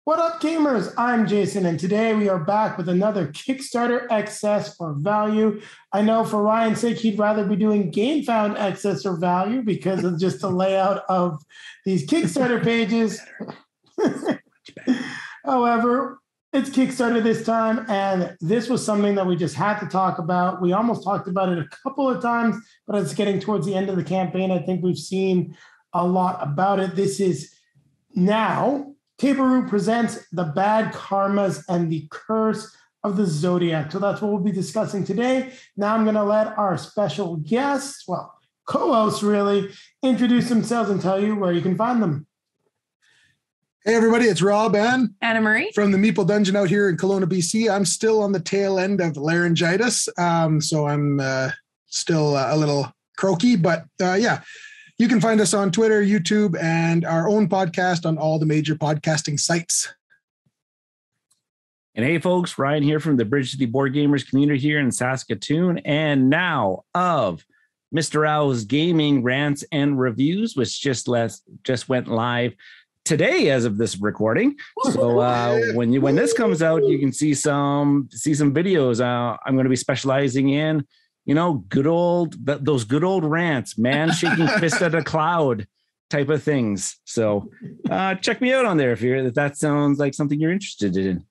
What up, gamers? I'm Jason, and today we are back with another Kickstarter excess or value. I know for Ryan's sake, he'd rather be doing GameFound excess or value because of just the layout of these Kickstarter pages. However, it's Kickstarter this time, and this was something that we just had to talk about. We almost talked about it a couple of times, but it's getting towards the end of the campaign. I think we've seen a lot about it. This is now Tabaru presents The Bad Karmas and the Curse of the Zodiac. So that's what we'll be discussing today. Now I'm going to let our special guests, well, co-hosts really, introduce themselves and tell you where you can find them. Hey everybody, it's Rob and Anna Marie from the Meeple Dungeon out here in Kelowna, BC. I'm still on the tail end of laryngitis, so I'm still a little croaky, but yeah. You can find us on Twitter, YouTube, and our own podcast on all the major podcasting sites. And hey, folks, Ryan here from the Bridge to the Board Gamers community here in Saskatoon. And now of Mr. Owl's Gaming Rants and Reviews, which just went live today as of this recording. So when this comes out, you can see some videos. I'm going to be specializing in those good old rants, man shaking fist at a cloud type of things. So check me out on there if that sounds like something you're interested in.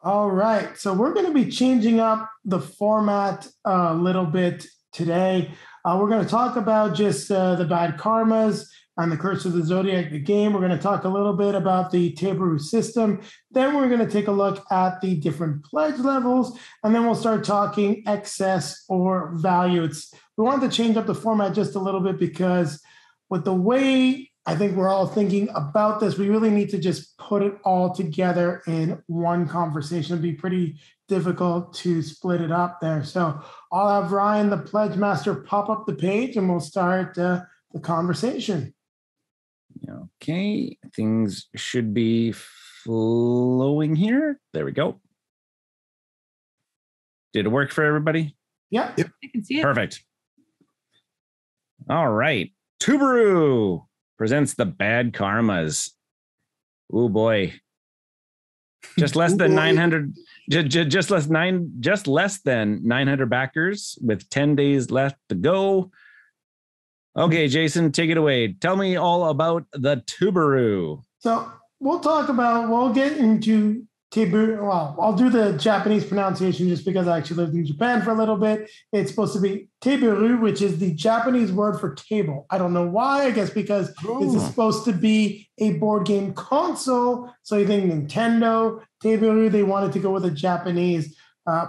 All right. So we're going to be changing up the format a little bit today. We're going to talk about just the Bad Karmas and the Curse of the Zodiac, the game. We're going to talk a little bit about the Tabaru system. Then we're going to take a look at the different pledge levels, and then we'll start talking excess or value. We wanted to change up the format just a little bit because with the way I think we're all thinking about this, we really need to just put it all together in one conversation. It'd be pretty difficult to split it up there. So I'll have Ryan, the pledge master, pop up the page, and we'll start the conversation. Okay, things should be flowing here. There we go. Did it work for everybody? Yeah. I can see it. Perfect. All right. Tabaru presents The Bad Karmas. Oh boy. Just less than 900 just less than 900 backers with 10 days left to go. Okay, Jason, take it away. Tell me all about the Tabaru. So we'll get into Tabaru. Well, I'll do the Japanese pronunciation just because I actually lived in Japan for a little bit. It's supposed to be Tabaru, which is the Japanese word for table. I don't know why. I guess because this is supposed to be a board game console. So you think Nintendo, Tabaru, they wanted to go with a Japanese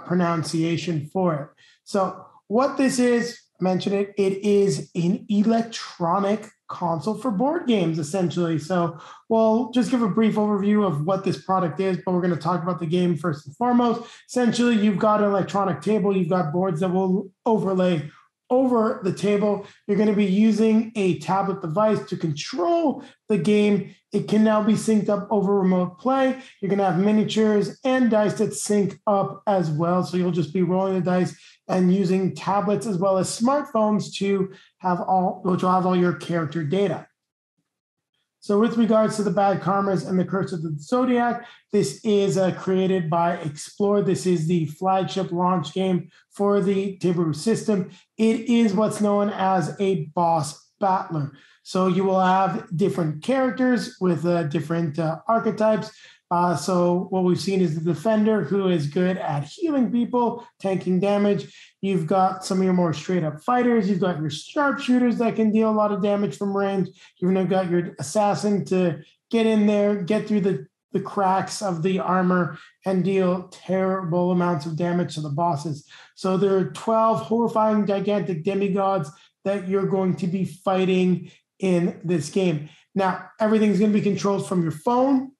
pronunciation for it. So what this is, mention it is an electronic console for board games, essentially. So we'll just give a brief overview of what this product is, but we're going to talk about the game first and foremost. Essentially, you've got an electronic table, you've got boards that will overlay over the table. You're going to be using a tablet device to control the game. It can now be synced up over remote play. You're going to have miniatures and dice that sync up as well. So you'll just be rolling the dice and using tablets as well as smartphones to have all your character data. So with regards to the Bad Karmas and the Curse of the Zodiac, this is created by Explore. This is the flagship launch game for the Tabaru system. It is what's known as a boss battler. So you will have different characters with different archetypes. So what we've seen is the defender, who is good at healing people, tanking damage. You've got some of your more straight up fighters. You've got your sharpshooters that can deal a lot of damage from range. You've now got your assassin to get in there, get through the cracks of the armor and deal terrible amounts of damage to the bosses. So there are 12 horrifying, gigantic demigods that you're going to be fighting in this game. Now, everything's going to be controlled from your phone.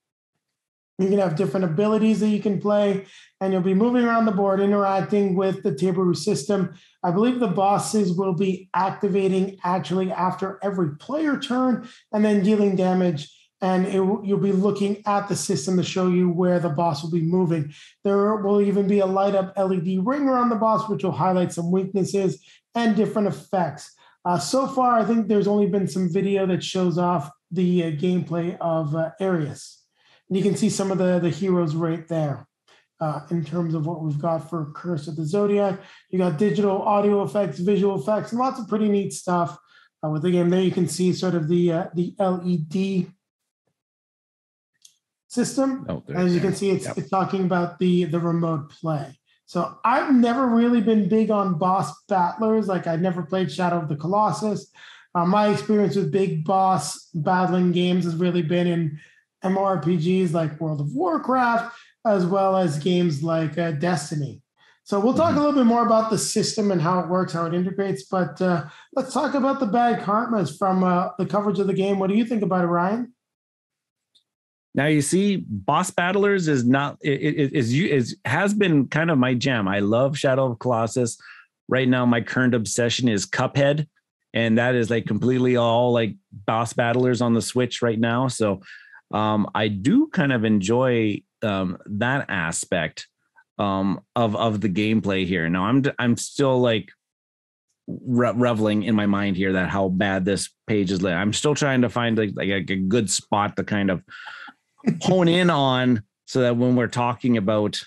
You're going to have different abilities that you can play, and you'll be moving around the board, interacting with the Tabaru system. I believe the bosses will be activating actually after every player turn and then dealing damage, and you'll be looking at the system to show you where the boss will be moving. There will even be a light up LED ring around the boss, which will highlight some weaknesses and different effects. So far, I think there's only been some video that shows off the gameplay of Arius. And you can see some of the heroes right there in terms of what we've got for Curse of the Zodiac. You got digital audio effects, visual effects, and lots of pretty neat stuff with the game. There you can see sort of the LED system. As you can see, it's talking about the remote play. So I've never really been big on boss battlers. Like I've never played Shadow of the Colossus. My experience with big boss battling games has really been in MMORPGs like World of Warcraft, as well as games like Destiny. So we'll talk a little bit more about the system and how it works, how it integrates. But let's talk about the bad karmas from the coverage of the game. What do you think about it, Ryan? Now you see, boss battlers is not has been kind of my jam. I love Shadow of Colossus. Right now, my current obsession is Cuphead, and that is like completely all like boss battlers on the Switch right now. So I do kind of enjoy that aspect of the gameplay here. Now I'm still like reveling in my mind here that how bad this page is lit. I'm still trying to find like a good spot to kind of hone in on, so that when we're talking about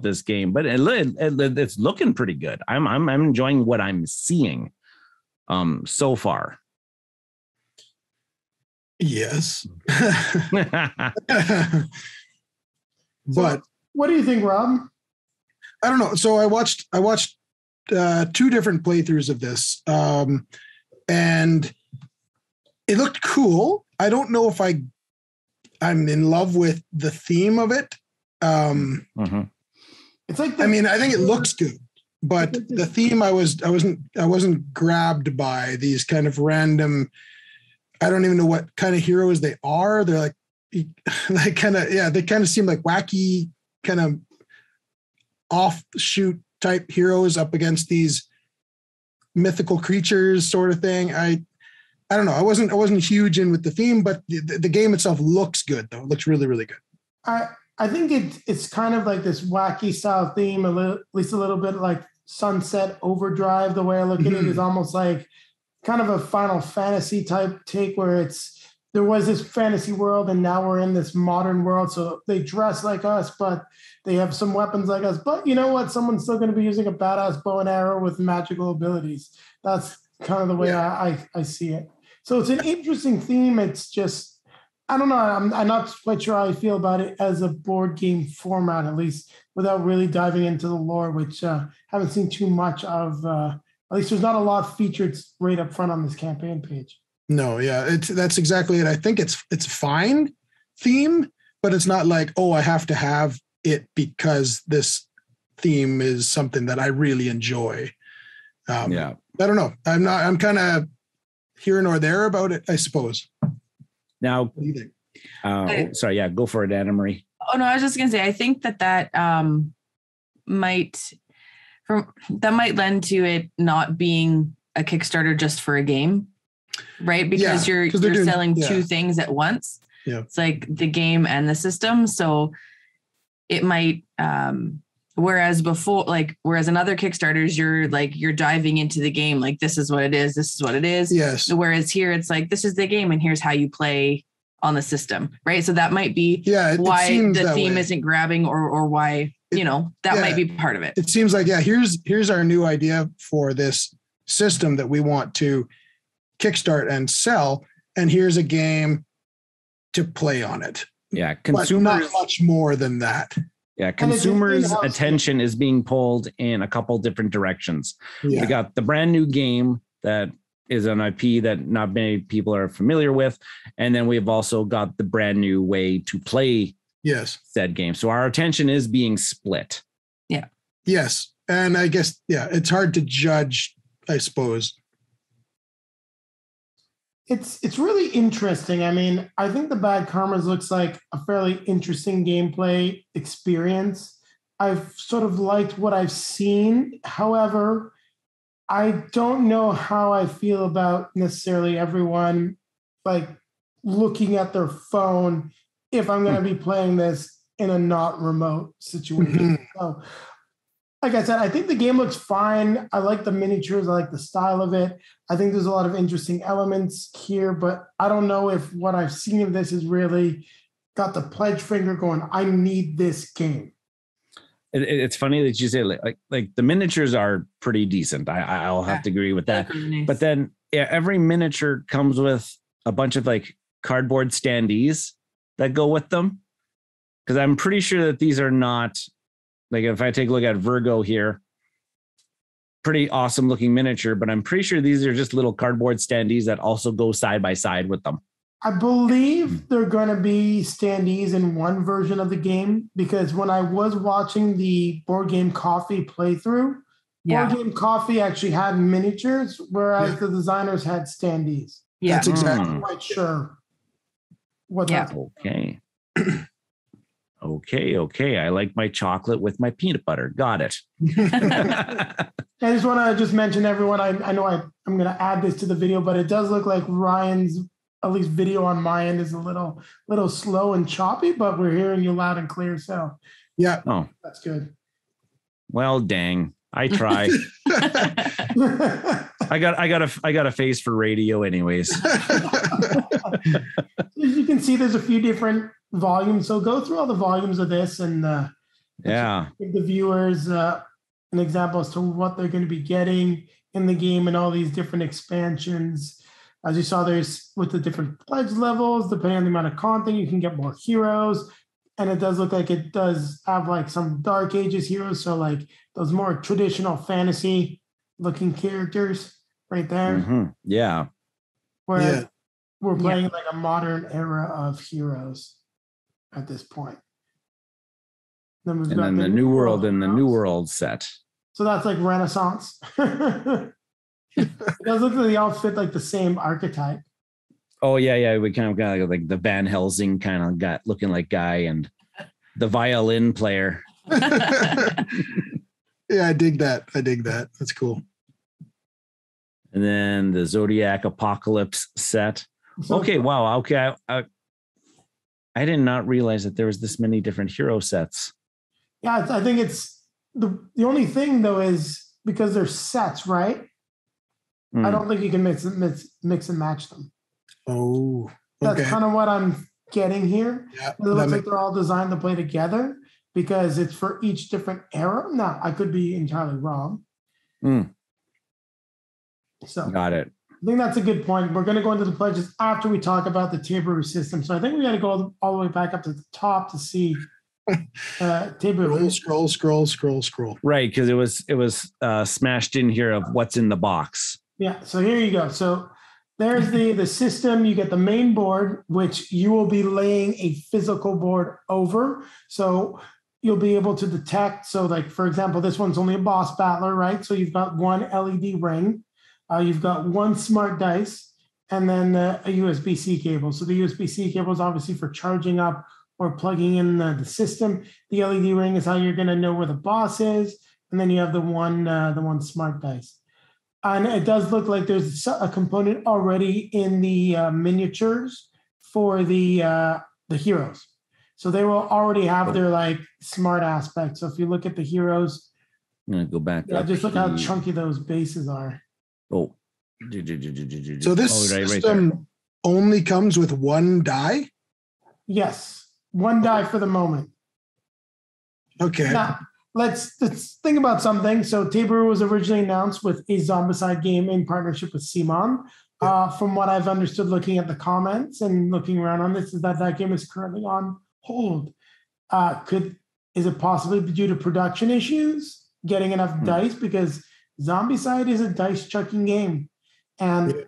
this game, but it's looking pretty good. I'm enjoying what I'm seeing so far. Yes. But what do you think, Rob? I don't know. So I watched 2 different playthroughs of this, and it looked cool. I don't know if I'm in love with the theme of it. It's like I mean, I think it looks good, but the theme I wasn't grabbed by these kind of random. I don't even know what kind of heroes they are. They're they kind of seem like wacky kind of offshoot type heroes up against these mythical creatures sort of thing. I don't know. I wasn't huge in with the theme, but the game itself looks good though. It looks really, really good. I think it's kind of like this wacky style theme, at least a little bit like Sunset Overdrive. The way I look at it is almost like kind of a Final Fantasy type take, where there was this fantasy world and now we're in this modern world. So they dress like us, but they have some weapons like us. But you know what? Someone's still going to be using a badass bow and arrow with magical abilities. That's kind of the way I see it. So it's an interesting theme. It's just, I don't know. I'm not quite sure how I feel about it as a board game format, at least without really diving into the lore, which I haven't seen too much of. At least there's not a lot featured right up front on this campaign page. No, yeah, that's exactly it. I think it's fine theme, but it's not like, oh, I have to have it because this theme is something that I really enjoy. I don't know. I'm kind of here nor there about it, I suppose. Now, what do you think? Sorry, go for it, Anna Marie. Oh no, I was just gonna say, I think that might lend to it not being a Kickstarter just for a game, right? Because you're selling 2 things at once. Yeah, it's like the game and the system, so it might. Whereas in other Kickstarters, you're diving into the game, like this is what it is, this is what it is. Yes. Whereas here it's like, this is the game and here's how you play on the system, right? So that might be why the theme isn't grabbing, or why, that might be part of it. It seems like, here's our new idea for this system that we want to kickstart and sell, and here's a game to play on it. Yeah, consumers, but not much more than that. Yeah, consumers' attention is being pulled in a couple different directions. Yeah. We got the brand new game that is an IP that not many people are familiar with, and then we've also got the brand new way to play said game. So our attention is being split. Yeah. Yes, and I guess it's hard to judge, I suppose. It's really interesting. I mean, I think the Bad Karmas looks like a fairly interesting gameplay experience. I've sort of liked what I've seen. However, I don't know how I feel about necessarily everyone like looking at their phone if I'm going to be playing this in a not remote situation. So, like I said, I think the game looks fine. I like the miniatures. I like the style of it. I think there's a lot of interesting elements here, but I don't know if what I've seen of this is really got the pledge finger going. I need this game. It's funny that you say like the miniatures are pretty decent. I'll have to agree with that. Really nice. But then every miniature comes with a bunch of like cardboard standees that go with them. Because I'm pretty sure that these are not, like, if I take a look at Virgo here, pretty awesome looking miniature, but I'm pretty sure these are just little cardboard standees that also go side by side with them. I believe they're going to be standees in one version of the game, because when I was watching the Board Game Coffee playthrough, Board Game Coffee actually had miniatures, whereas the designers had standees. Yeah. That's exactly I'm not quite sure what that's. Okay. Okay. I like my chocolate with my peanut butter. Got it. I just want to mention everyone. I know I'm going to add this to the video, but it does look like Ryan's, at least video on my end, is a little slow and choppy, but we're hearing you loud and clear. So Yeah. Oh, that's good. well, dang. I try. I got a face for radio anyways. You can see there's a few different volumes. So go through all the volumes of this and give the viewers an example as to what they're going to be getting in the game and all these different expansions. As you saw, there's with the different pledge levels, depending on the amount of content, you can get more heroes. And it does look like it does have like some Dark Ages heroes. So like those more traditional fantasy looking characters right there. Mm-hmm. Yeah. Whereas we're playing like a modern era of heroes at this point. Then the New World and the New World set. So that's like Renaissance. It does look like they all fit like the same archetype. Oh yeah. We kind of got like the Van Helsing kind of got looking like guy and the violin player. Yeah, I dig that. That's cool. And then the Zodiac Apocalypse set. Okay, wow. Okay, I did not realize that there was this many different hero sets. Yeah, I think it's the only thing though is because they're sets, right? I don't think you can mix and match them. Oh, okay. That's kind of what I'm getting here. Yeah, it looks like they're all designed to play together because it's for each different era. Now, I could be entirely wrong. So got it. I think that's a good point. We're going to go into the pledges after we talk about the Tabaru system. So I think we got to go all the way back up to the top to see Tabaru. Scroll. Right, because it was smashed in here of what's in the box. Yeah, so here you go. So there's the system. You get the main board, which you will be laying a physical board over. So you'll be able to detect. So like, for example, this one's only a boss battler, right? So you've got one LED ring. You've got one smart dice and then a USB-C cable. So the USB-C cable is obviously for charging up or plugging in the system. The LED ring is how you're going to know where the boss is. And then you have the one smart dice. And it does look like there's a component already in the miniatures for the heroes. So they will already have their like smart aspect. So if you look at the heroes, I'm going to go back. Just look how chunky those bases are. Oh. So this system only comes with one die? Yes. One die for the moment. Okay. Now, let's think about something. So Tabaru was originally announced with a Zombicide game in partnership with CMON. From what I've understood looking at the comments and looking around on this is that game is currently on hold. Is it possibly due to production issues, getting enough dice? Because Zombicide is a dice chucking game. And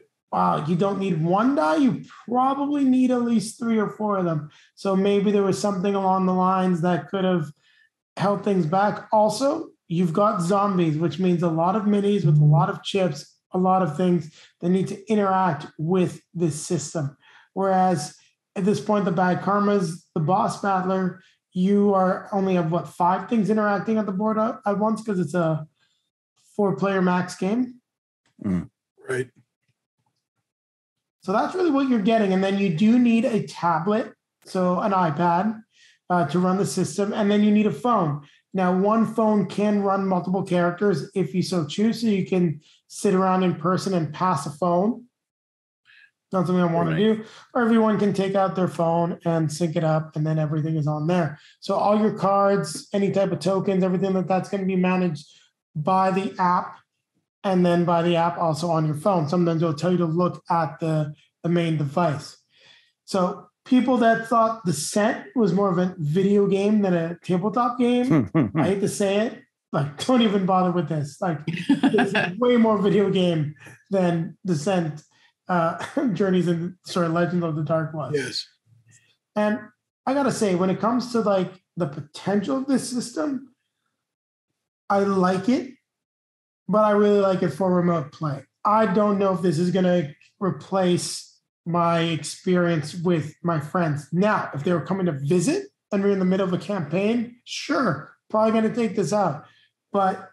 you don't need one die. You probably need at least 3 or 4 of them. So maybe there was something along the lines that could have held things back. Also, you've got zombies, which means a lot of minis with a lot of chips, a lot of things that need to interact with this system. Whereas at this point, the Bad Karmas, the boss battler, you are only have 5 things interacting at the board at once because it's a 4-player max game. Right. So that's really what you're getting. And then you do need a tablet, so an iPad, to run the system. And then you need a phone. Now, one phone can run multiple characters if you so choose. So you can sit around in person and pass a phone. Not something I want to do. Or everyone can take out their phone and sync it up, and then everything is on there. So all your cards, any type of tokens, everything that's going to be managed by the app, and then by the app also on your phone. Sometimes it'll tell you to look at the main device. So people that thought Descent was more of a video game than a tabletop game, I hate to say it, like, don't even bother with this. Like, it's way more video game than Descent, Journeys and Legends of the Dark was. Yes. And I gotta say, when it comes to like the potential of this system, I like it, but I really like it for remote play. I don't know if this is gonna replace my experience with my friends. Now, if they were coming to visit and we're in the middle of a campaign, sure, probably gonna take this out. But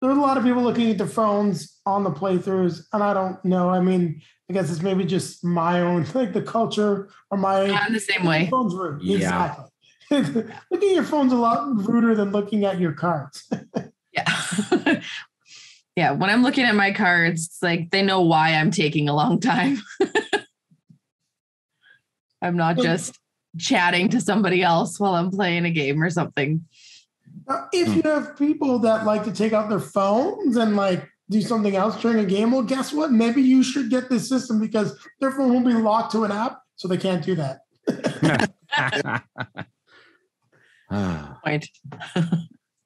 there's a lot of people looking at their phones on the playthroughs, and I don't know. I mean, I guess it's maybe just my own, like the culture or my. I'm the same way. Phone's rude. Yeah. Exactly. Looking at your phone's a lot ruder than looking at your cards. Yeah. Yeah. When I'm looking at my cards, it's like they know why I'm taking a long time. I'm not just chatting to somebody else while I'm playing a game or something. Now, if you have people that like to take out their phones and like do something else during a game, well, guess what? Maybe you should get this system because their phone will be locked to an app, so they can't do that. Point.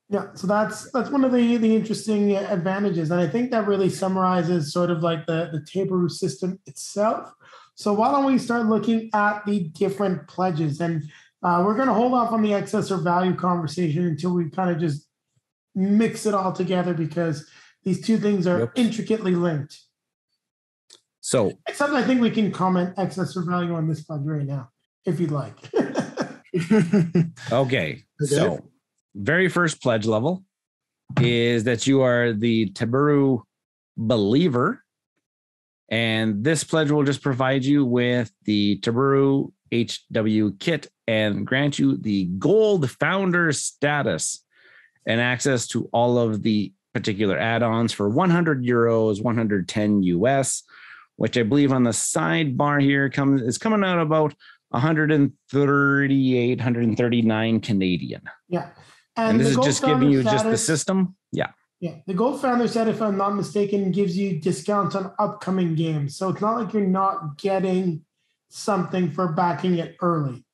Yeah, so that's one of the interesting advantages, and I think that really summarizes sort of like the Tabaru system itself. So why don't we start looking at the different pledges? And we're going to hold off on the excess or value conversation until we kind of just mix it all together, because these two things are intricately linked. So, except I think we can comment excess or value on this pledge right now, if you'd like. okay. So, very first pledge level is that you are the Tabaru believer. And this pledge will just provide you with the Tabaru HW kit and grant you the gold founder status and access to all of the particular add-ons for 100 euros, 110 US, which I believe on the sidebar here is coming out about 138, 139 Canadian. Yeah. And this is just giving you just the system. Yeah. Yeah. The Gold Founder set, if I'm not mistaken, gives you discounts on upcoming games. So it's not like you're not getting something for backing it early.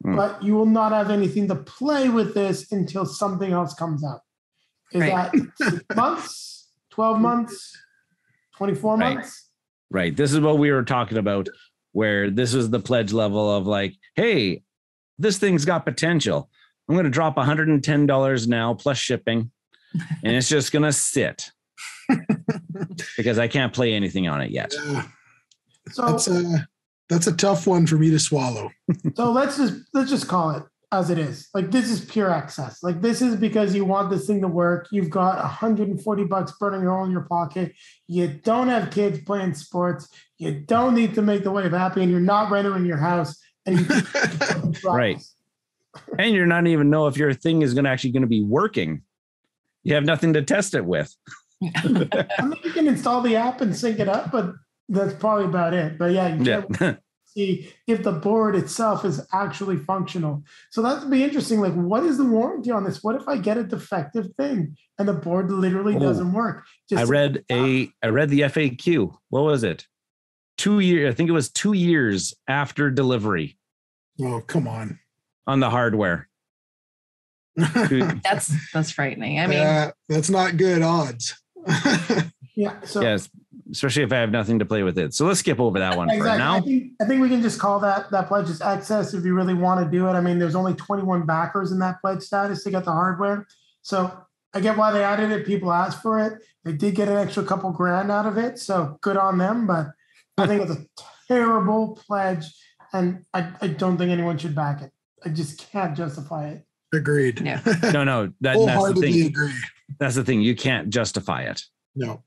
But you will not have anything to play with this until something else comes out. Is that 6 months, 12 months, 24 months? Right. This is what we were talking about, where this was the pledge level of like, hey, this thing's got potential. I'm going to drop $110 now plus shipping, and it's just going to sit because I can't play anything on it yet. Yeah. So that's a tough one for me to swallow. So let's just call it as it is. Like, this is pure access. Like, this is because you want this thing to work. You've got $140 burning a hole in your pocket. You don't have kids playing sports. You don't need to make the wave happy, and you're not renovating your house. And you right. And you're not even know if your thing is actually going to be working. You have nothing to test it with. I mean, you can install the app and sync it up, but that's probably about it. But yeah, you can't see if the board itself is actually functional. So that'd be interesting. Like, what is the warranty on this? What if I get a defective thing and the board literally doesn't work? I read the FAQ. What was it? 2 years. I think it was 2 years after delivery. Oh, come on. On the hardware. That's frightening. I mean, that's not good odds. Yeah. So yes, especially if I have nothing to play with it. So let's skip over that one for now. I think we can just call that pledge as access if you really want to do it. I mean, there's only 21 backers in that pledge status to get the hardware. So I get why they added it. People asked for it. They did get an extra couple grand out of it. So good on them. But I think it's a terrible pledge, and I don't think anyone should back it. I just can't justify it. Agreed. Yeah. No, that's the thing. Agree. That's the thing. You can't justify it. No.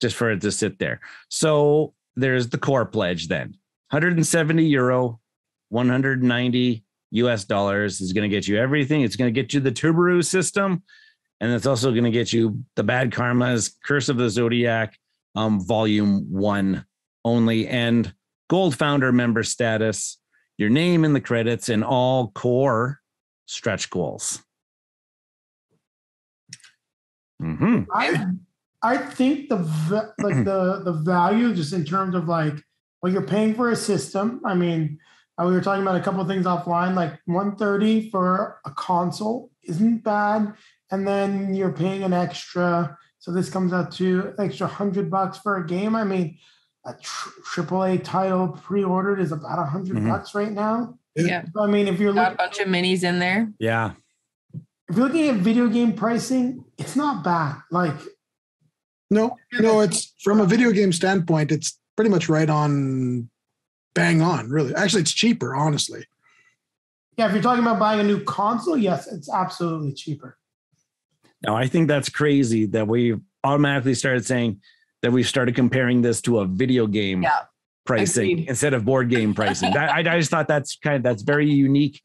Just for it to sit there. So there's the core pledge then. 170 euro, 190 US dollars is going to get you everything. It's going to get you the Tabaru system. And it's also going to get you the Bad Karma's Curse of the Zodiac, volume 1 only, and gold founder member status, your name in the credits, and all core stretch goals. I think the value just in terms of like what you're paying for a system. I mean, we were talking about a couple of things offline, like $130 for a console isn't bad, and then you're paying an extra. So this comes out to an extra $100 for a game. I mean, a AAA title pre-ordered is about $100 right now. Yeah. I mean, if you're got a bunch of minis in there. Yeah. If you're looking at video game pricing, it's not bad. Like, no, it's from a video game standpoint, it's pretty much right on, bang on, really. Actually, it's cheaper, honestly. Yeah, if you're talking about buying a new console, yes, it's absolutely cheaper. Now, I think that's crazy that we automatically started saying that we've started comparing this to a video game pricing Agreed. instead of board game pricing. I just thought that's very unique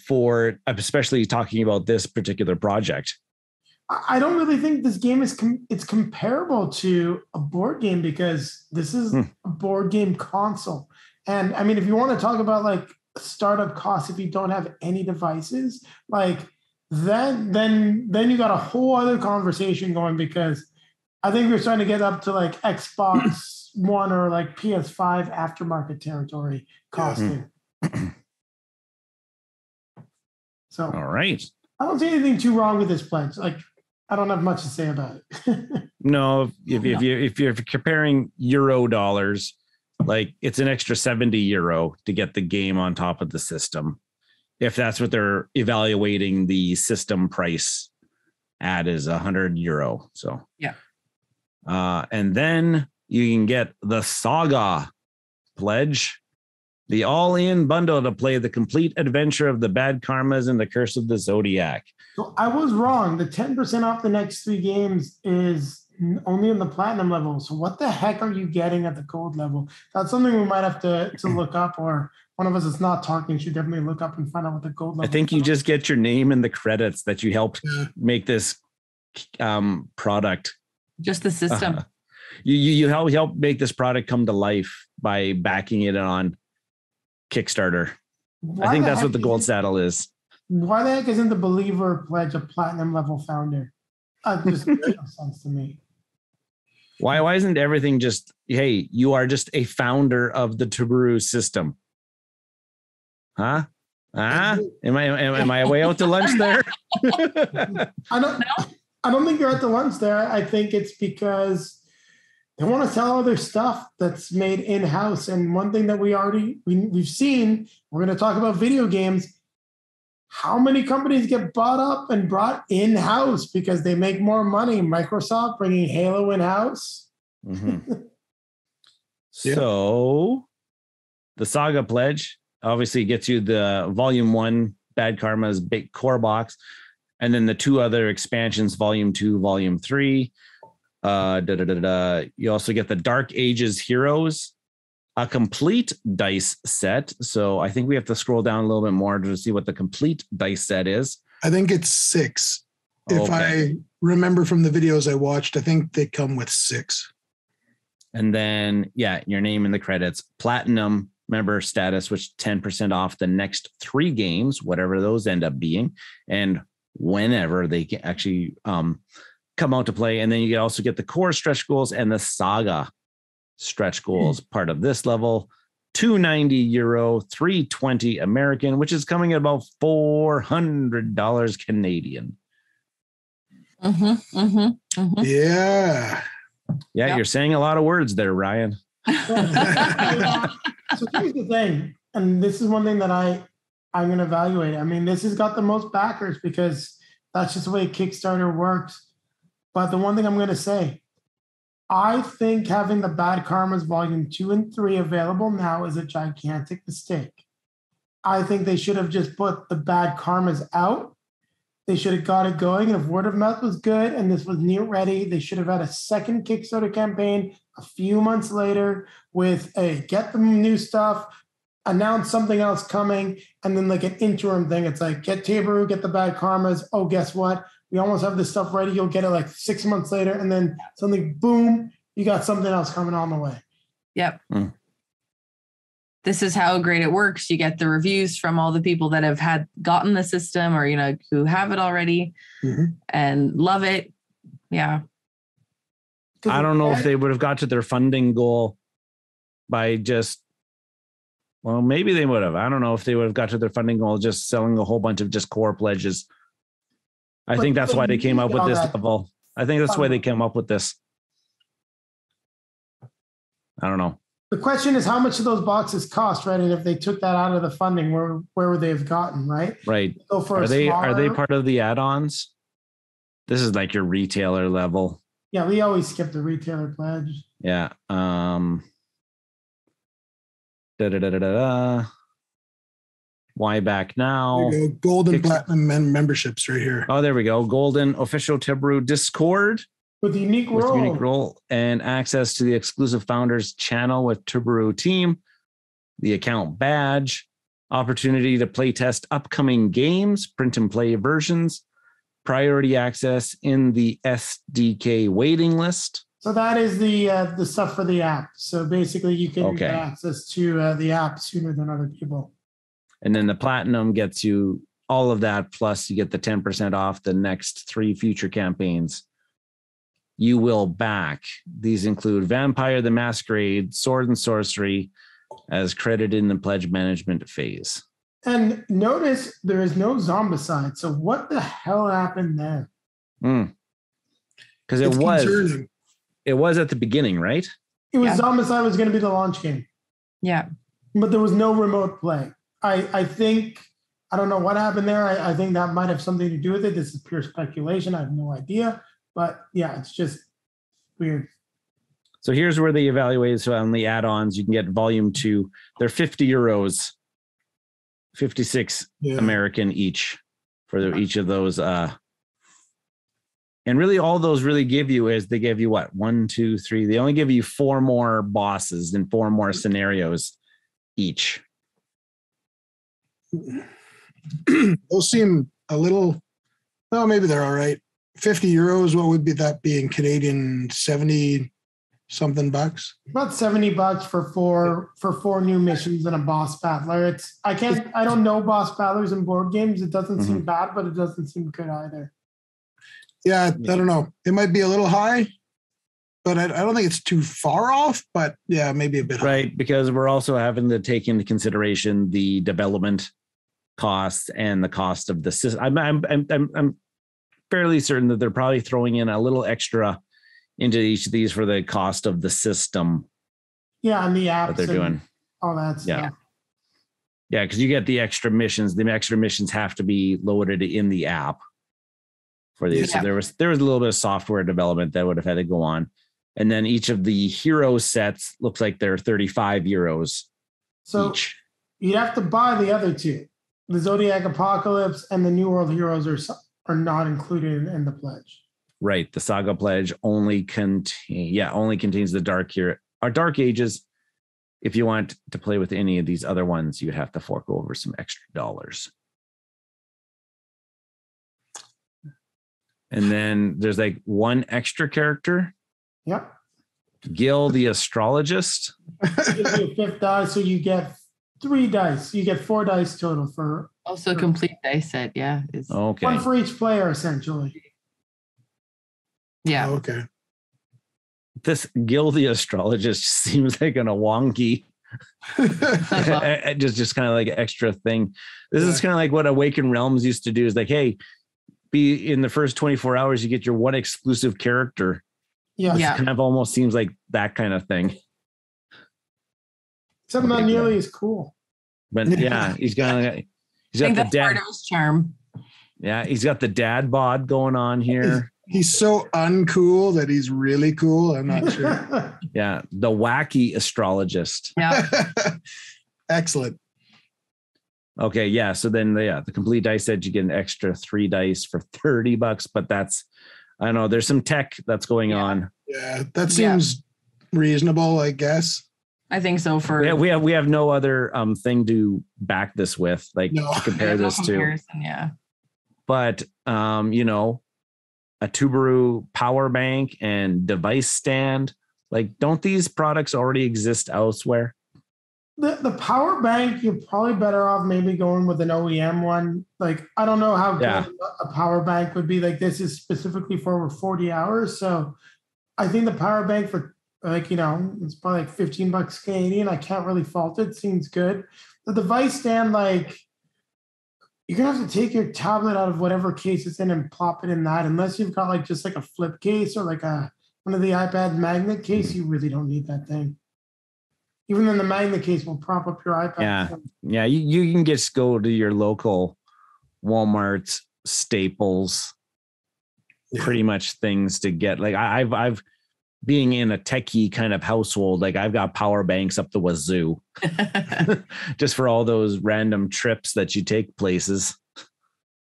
for especially talking about this particular project. I don't really think this game is it's comparable to a board game because this is a board game console. And I mean, if you want to talk about like startup costs, if you don't have any devices, like then you got a whole other conversation going, because I think we're starting to get up to like Xbox One or like PS5 aftermarket territory costing. So all right. I don't see anything too wrong with this pledge. Like, I don't have much to say about it. No, if you're comparing euro dollars, like it's an extra 70 euro to get the game on top of the system. If that's what they're evaluating the system price at is 100 euro. So yeah. And then you can get the Saga pledge, the all-in bundle to play the complete adventure of the Bad Karmas and the Curse of the Zodiac. So I was wrong. The 10% off the next 3 games is only in the platinum level. So what the heck are you getting at the gold level? That's something we might have to look up, or one of us that's not talking should definitely look up and find out what the gold level I think you just get your name in the credits that you helped make this product. Just the system. You help make this product come to life by backing it on Kickstarter. I think that's what the gold saddle is. Why the heck isn't the Believer pledge a platinum level founder? Just makes no sense to me. Why isn't everything just, hey, you are just a founder of the Tuberu system? Huh? Am I way out to lunch there? I don't think you're at the lunch there. I think it's because they want to sell all their stuff that's made in-house. And one thing that we've seen, we're going to talk about video games. How many companies get bought up and brought in-house because they make more money? Microsoft bringing Halo in-house. So the Saga pledge obviously gets you the Volume 1 Bad Karma's big core box, and then the 2 other expansions, Volume 2, Volume 3. You also get the Dark Ages Heroes, a complete dice set. So I think we have to scroll down a little bit more to see what the complete dice set is. I think it's 6. If I remember from the videos I watched, I think they come with 6. And then, your name in the credits, platinum member status, which 10% off the next 3 games, whatever those end up being, and whenever they can actually come out to play. And then you also get the core stretch goals and the Saga stretch goals part of this level. 290 euro, 320 American, which is coming at about $400 Canadian. Yeah. Yeah, you're saying a lot of words there, Ryan. So here's the thing, and this is one thing that I'm going to evaluate. I mean, this has got the most backers because that's just the way Kickstarter works. But the one thing I'm going to say, I think having the Bad Karmas Volume 2 and 3 available now is a gigantic mistake. I think they should have just put the Bad Karmas out. They should have got it going. And if word of mouth was good and this was near ready, they should have had a second Kickstarter campaign a few months later with get the new stuff, announce something else coming, and then like an interim thing. It's like, get Tabaru, get the Bad Karmas. Oh, guess what? We almost have this stuff ready. You'll get it like 6 months later. And then suddenly, boom, you got something else coming on the way. Yep. Mm. This is how great it works. You get the reviews from all the people that have gotten the system or, who have it already and love it. Yeah. I don't know if they would have got to their funding goal by maybe they would have. I don't know if they would have got to their funding goal just selling a whole bunch of just core pledges. I think that's why they came up with this level. I think that's why they came up with this. I don't know. The question is how much do those boxes cost, right? And if they took that out of the funding, where would they have gotten, right? Right. So for are they part of the add-ons? This is like your retailer level. Yeah, we always skip the retailer pledge. Yeah. Why back now? Golden platinum memberships right here. Oh, there we go. Golden official Tibaru Discord. With unique role and access to the exclusive founders channel with Tibaru team, the account badge, opportunity to play test upcoming games, print and play versions, priority access in the SDK waiting list. So that is the stuff for the app. So basically you can get access to the app sooner than other people. And then the platinum gets you all of that. Plus you get the 10% off the next 3 future campaigns you will back. These include Vampire the Masquerade, Sword and Sorcery, as credited in the pledge management phase. And notice there is no Zombicide. So what the hell happened there? Because it was at the beginning, right? It was Zombicide was going to be the launch game. Yeah. But there was no remote play. I think, I don't know what happened there. I think that might have something to do with it. This is pure speculation. I have no idea. But yeah, it's just weird. So here's where they evaluate. So on the add-ons, you can get volume 2. They're 50 euros, 56 American each for each of those. And really all those really give you is they give you what? 1, 2, 3. They only give you 4 more bosses and 4 more scenarios each. Those seem a little, well, maybe they're all right. 50 euros, what would be that being Canadian? 70 something bucks? About $70 for 4 new missions and a boss battler. I don't know boss battlers in board games. It doesn't seem bad, but it doesn't seem good either. Yeah, I don't know. It might be a little high, but I don't think it's too far off, but yeah, maybe a bit high. Right, because we're also having to take into consideration the development costs and the cost of the system. I'm fairly certain that they're probably throwing in a little extra into each of these for the cost of the system. Yeah, and the apps that they're doing. All that stuff. Yeah, because you get the extra missions. The extra missions have to be loaded in the app for these. So there was a little bit of software development that would have had to go on. And then each of the hero sets looks like they're 35 euros each. You'd have to buy the other 2. The Zodiac Apocalypse and the New World Heroes are not included in the pledge. Right. The Saga pledge only contains the Dark Ages. If you want to play with any of these other ones, you would have to fork over some extra dollars. And then there's like 1 extra character. Yep. Gil the Astrologist. Gives you a 5th die, so you get 3 dice. You get 4 dice total for. Also a complete dice set. Yeah. Okay. 1 for each player, essentially. Yeah. Okay. This Gil the Astrologist seems like a wonky, just kind of like an extra thing. This is kind of like what Awakened Realms used to do. Is like, hey, be in the first 24 hours, you get your 1 exclusive character. Yes. Yeah. It kind of almost seems like that kind of thing. Except not nearly as cool. But yeah, he's got the dad. Part of his charm. Yeah, he's got the dad bod going on here. He's so uncool that he's really cool. I'm not sure. Yeah, the wacky astrologist. Yeah. Excellent. Okay, yeah. So then, the complete dice set, you get an extra 3 dice for $30, but that's, I don't know, there's some tech that's going on. Yeah, that seems reasonable, I guess. I think so. We have no other thing to back this with, to compare this to. Yeah. But a Tibaru power bank and device stand Like, don't these products already exist elsewhere? The power bank, you're probably better off maybe going with an OEM one. Like, I don't know how Yeah. good a power bank would be. Like, this is specifically for over 40 hours. So I think the power bank for like, it's probably like $15 Canadian. I can't really fault it. Seems good. The device stand, like, you're gonna have to take your tablet out of whatever case it's in and plop it in that. Unless you've got like just like a flip case or like one of the iPad magnet case, you really don't need that thing. Even then, the magnet case will prop up your iPad. Yeah. Yeah. You can just go to your local Walmart, Staples, pretty much things to get. Like, I've being in a techie kind of household, like, I've got power banks up the wazoo just for all those random trips that you take places.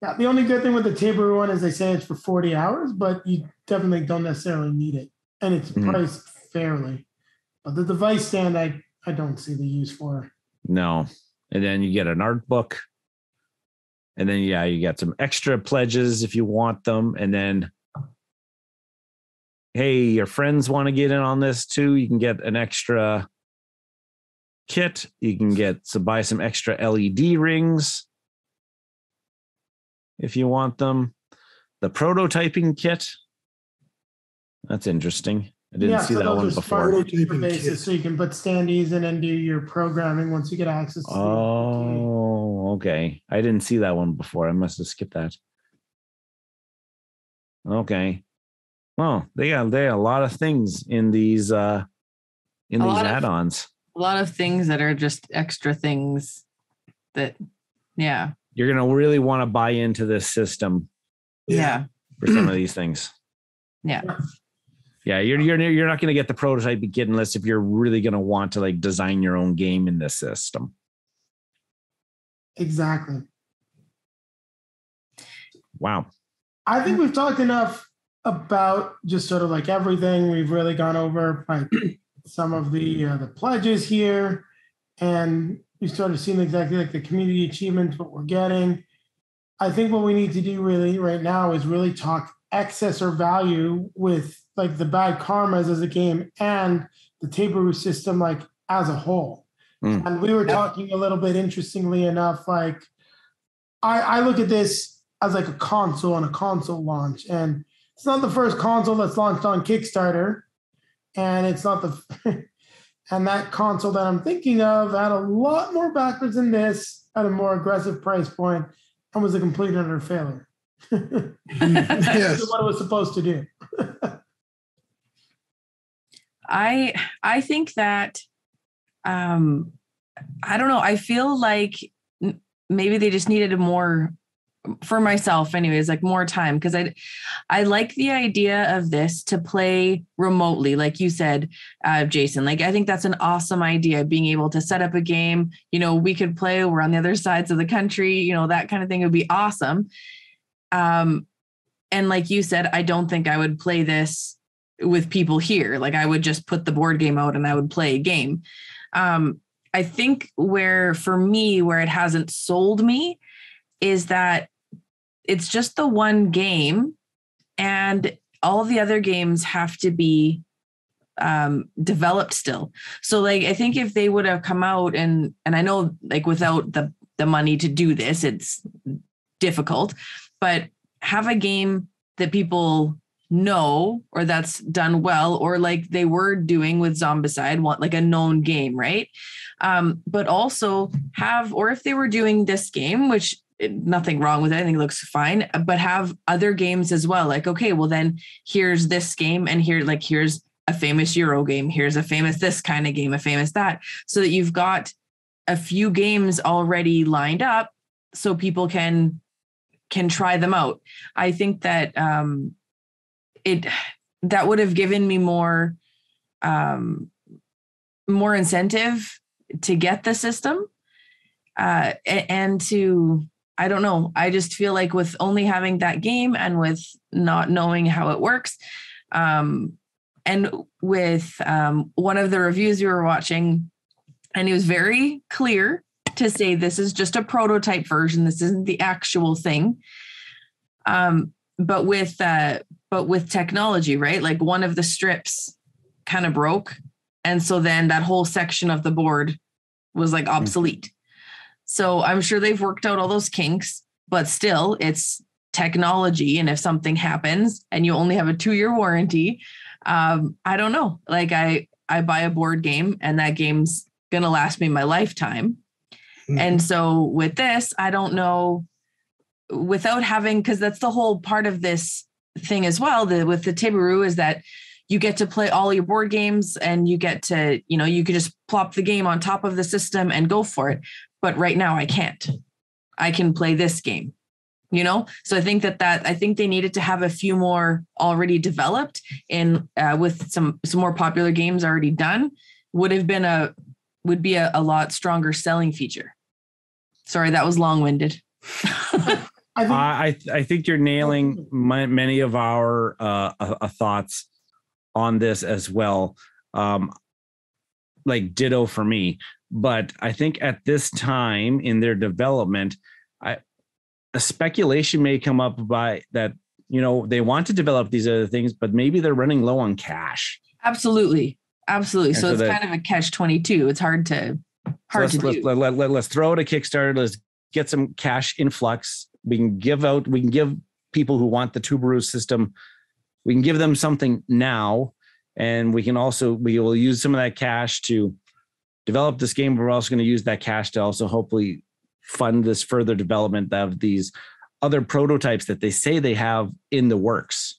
Yeah. The only good thing with the Taboo one is they say it's for 40 hours, but you definitely don't necessarily need it. And it's priced fairly. But the device stand, I don't see the use for. No. And then you get an art book. And then, you get some extra pledges if you want them. And then, hey, your friends want to get in on this too. You can get an extra kit. You can buy some extra LED rings if you want them. The prototyping kit. That's interesting. I didn't see that one before. Basis, so you can put standees in and do your programming once you get access to okay. I didn't see that one before. I must have skipped that. Okay. Well, they got a lot of things in these add-ons. A lot of things that are just extra things that, yeah. You're gonna really want to buy into this system. Yeah. For some of these things. Yeah. Yeah, you're not going to get the prototype kit unless if you're really going to want to like design your own game in this system. Exactly. Wow. I think we've talked enough about just sort of like everything. We've really gone over like some of the pledges here, and we started seeing exactly like the community achievements, what we're getting. I think what we need to do really right now is really talk excess or value with like the bad karmas as a game and the Taboo system like as a whole. And we were talking a little bit, interestingly enough, like I look at this as like a console and a console launch, and it's not the first console that's launched on Kickstarter, and it's not the and that console that I'm thinking of had a lot more backers than this at a more aggressive price point and was a complete utter failure. Yes. What it was supposed to do. I think that I don't know. I feel like maybe they just needed a more, for myself anyways, like more time, because I like the idea of this to play remotely, like you said, Jason. Like, I think that's an awesome idea, being able to set up a game, we could play, we're on the other sides of the country, that kind of thing would be awesome. And like you said, I don't think I would play this with people here. Like, I would just put the board game out and I would play a game. I think where it hasn't sold me is that it's just the one game and all the other games have to be developed still. So like, I think if they would have come out and I know like without the money to do this, it's difficult, but have a game that people know or that's done well, or like they were doing with Zombicide, want like a known game, right? But also or if they were doing this game, which nothing wrong with it, I think it looks fine, but have other games as well. Like, okay, well then here's this game, and here's a famous Euro game, here's a famous this kind of game, a famous that, so that you've got a few games already lined up so people can try them out. I think that that would have given me more incentive to get the system and to, I don't know. I just feel like with only having that game and with not knowing how it works, and with one of the reviews we were watching, and he was very clear to say this is just a prototype version. This isn't the actual thing. But with technology, right? Like one of the strips kind of broke. And so then that whole section of the board was like obsolete. So I'm sure they've worked out all those kinks, but still it's technology. And if something happens and you only have a 2-year warranty, I don't know. Like I buy a board game and that game's going to last me my lifetime. Mm-hmm. And so with this, I don't know, without having, because that's the whole part of this thing as well, with the Teberu, is that you get to play all your board games and you get to, you could just plop the game on top of the system and go for it. But right now I can't. I can play this game, So I think that I think they needed to have a few more already developed in with some more popular games already done would be a lot stronger selling feature. Sorry, that was long-winded. I think you're nailing many of our thoughts on this as well. Like ditto for me. But I think at this time in their development, a speculation may come up by that, they want to develop these other things, but maybe they're running low on cash. Absolutely. Absolutely. So it's kind of a catch-22. It's hard to do. Let's throw out a Kickstarter. Let's get some cash influx. We can give people who want the Tuberu system, we can give them something now. And we will use some of that cash to develop this game. We're also going to use that cash to also hopefully fund this further development of these other prototypes that they say they have in the works.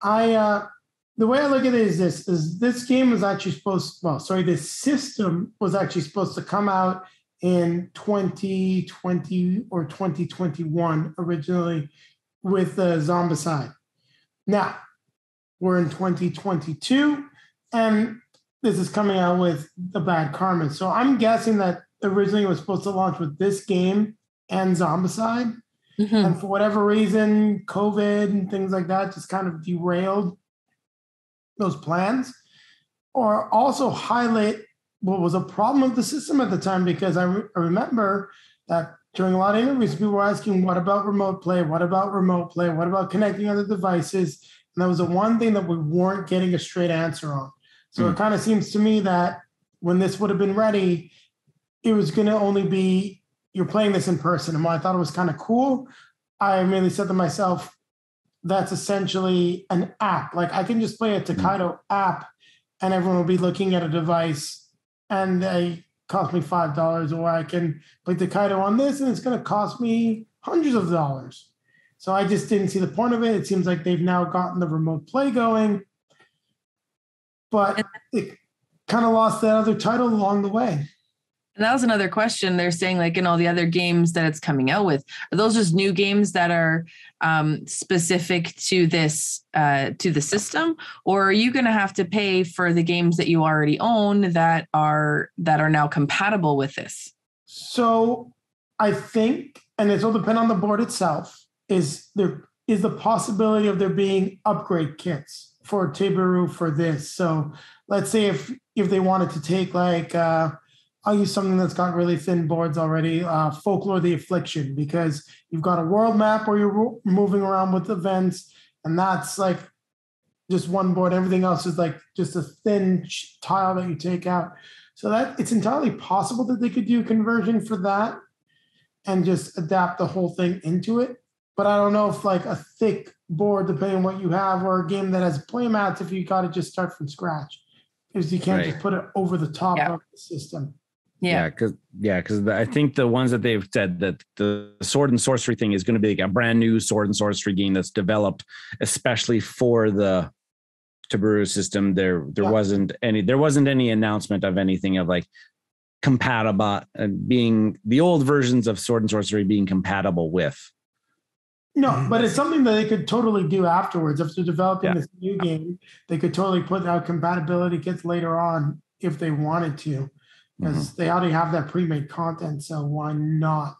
The way I look at it is this game was actually this system was actually supposed to come out in 2020 or 2021 originally with Zombicide. Now, we're in 2022, and this is coming out with the Bad Karma. So I'm guessing that originally it was supposed to launch with this game and Zombicide. Mm-hmm. And for whatever reason, COVID and things like that just kind of derailed those plans, or also highlight what was a problem with the system at the time, because I remember that during a lot of interviews, people were asking, what about remote play? What about remote play? What about connecting other devices? And that was the one thing that we weren't getting a straight answer on. So It kind of seems to me that when this would have been ready, it was going to only be, you're playing this in person. And while I thought it was kind of cool, I immediately said to myself, that's essentially an app. Like I can just play a Tokaido app and everyone will be looking at a device and they cost me $5, or I can play Tokaido on this and it's going to cost me hundreds of dollars. So I just didn't see the point of it. It seems like they've now gotten the remote play going, but it kind of lost that other title along the way. And that was another question. They're saying, like, in all the other games that it's coming out with, are those just new games that are specific to this, to the system, or are you going to have to pay for the games that you already own that are now compatible with this? So I think, and it's all depend on the board itself, is there is the possibility of there being upgrade kits for Teberu for this. So let's say if they wanted to take like, I'll use something that's got really thin boards already, Folklore the Affliction, because you've got a world map where you're moving around with events, and that's like just one board. Everything else is like just a thin tile that you take out. So that it's entirely possible that they could do conversion for that and just adapt the whole thing into it. But I don't know if like a thick board, depending on what you have, or a game that has play mats, if you got to just start from scratch, because you can't just put it over the top of the system. Because I think the ones that they've said that the sword and sorcery thing is going to be like a brand new sword and sorcery game that's developed especially for the Teberu system. There wasn't any announcement of anything of like compatible and being the old versions of sword and sorcery being compatible with. No, but it's something that they could totally do afterwards. If they're developing this new game, they could totally put out compatibility kits later on if they wanted to. Because they already have that pre-made content, so why not?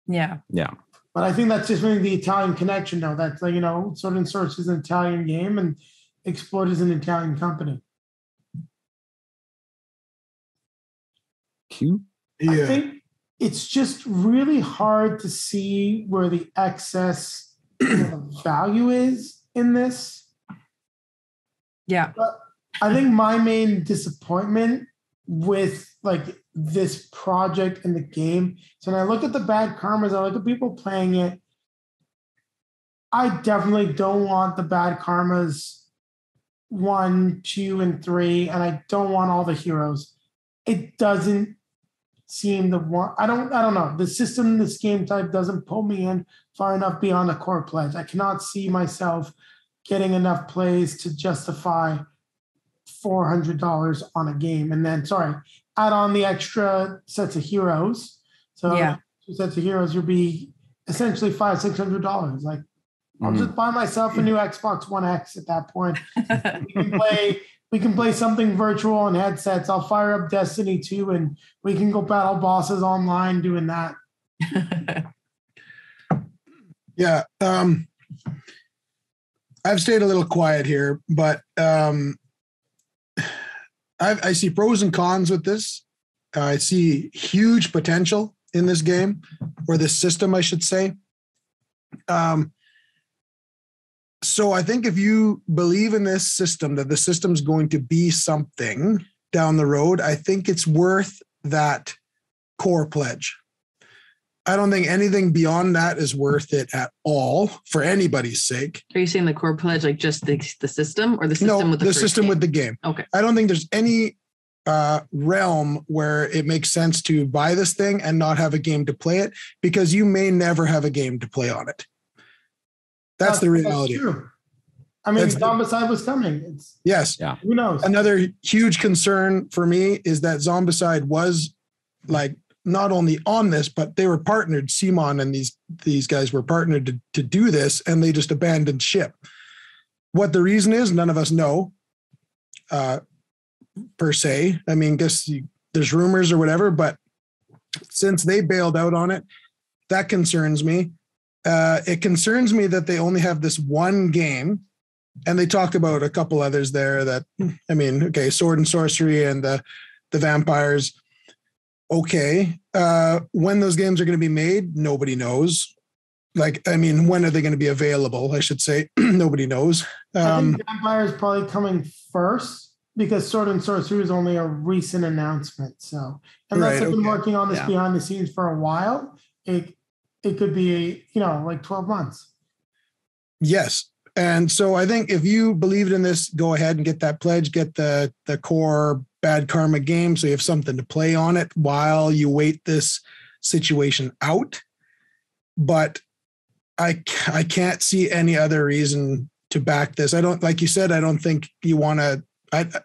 Yeah. But I think that's just really the Italian connection, though. That's like, Sword and Sorcery is an Italian game, and Explode is an Italian company. Cute. Yeah. I think it's just really hard to see where the excess value is in this. Yeah. But I think my main disappointment with like this project and the game. So when I look at the bad karmas, I look at people playing it. I definitely don't want the bad karmas 1, 2, and 3, and I don't want all the heroes. It doesn't seem the one. I don't know. The system, this game type doesn't pull me in far enough beyond the core pledge. I cannot see myself getting enough plays to justify $400 on a game. And then, add on the extra sets of heroes. So 2 sets of heroes would be essentially $500-$600. Like, I'll just buy myself a new Xbox One X at that point. We can play something virtual on headsets. I'll fire up Destiny 2 and we can go battle bosses online doing that. Yeah. I've stayed a little quiet here, but I see pros and cons with this. I see huge potential in this game, or this system, I should say. So I think if you believe in this system, that the system's going to be something down the road, I think it's worth that core pledge. I don't think anything beyond that is worth it at all for anybody's sake. Are you saying the core pledge, like just the system, or the system with the system game? With the game? Okay. I don't think there's any realm where it makes sense to buy this thing and not have a game to play it, because you may never have a game to play on it. That's the reality. That's true. I mean, Zombicide was coming. Yes. Yeah. Who knows? Another huge concern for me is that Zombicide was like not only on this, but they were partnered. CMON and these guys were partnered to do this, and they just abandoned ship. What the reason is, none of us know, per se. I mean, there's rumors or whatever, but since they bailed out on it, that concerns me. It concerns me that they only have this one game, and they talk about a couple others there that, I mean, okay, Sword and Sorcery and the Vampires. Okay. When those games are going to be made, nobody knows. Like, I mean, when are they going to be available? I should say, nobody knows. I think Vampire is probably coming first, because Sword and Sorcery is only a recent announcement. So unless they've been working on this behind the scenes for a while, it could be, like 12 months. Yes. And so I think if you believed in this, go ahead and get that pledge, get the core Bad Karma game, so you have something to play on it while you wait this situation out. But I can't see any other reason to back this. I don't, like you said, I don't think you want to,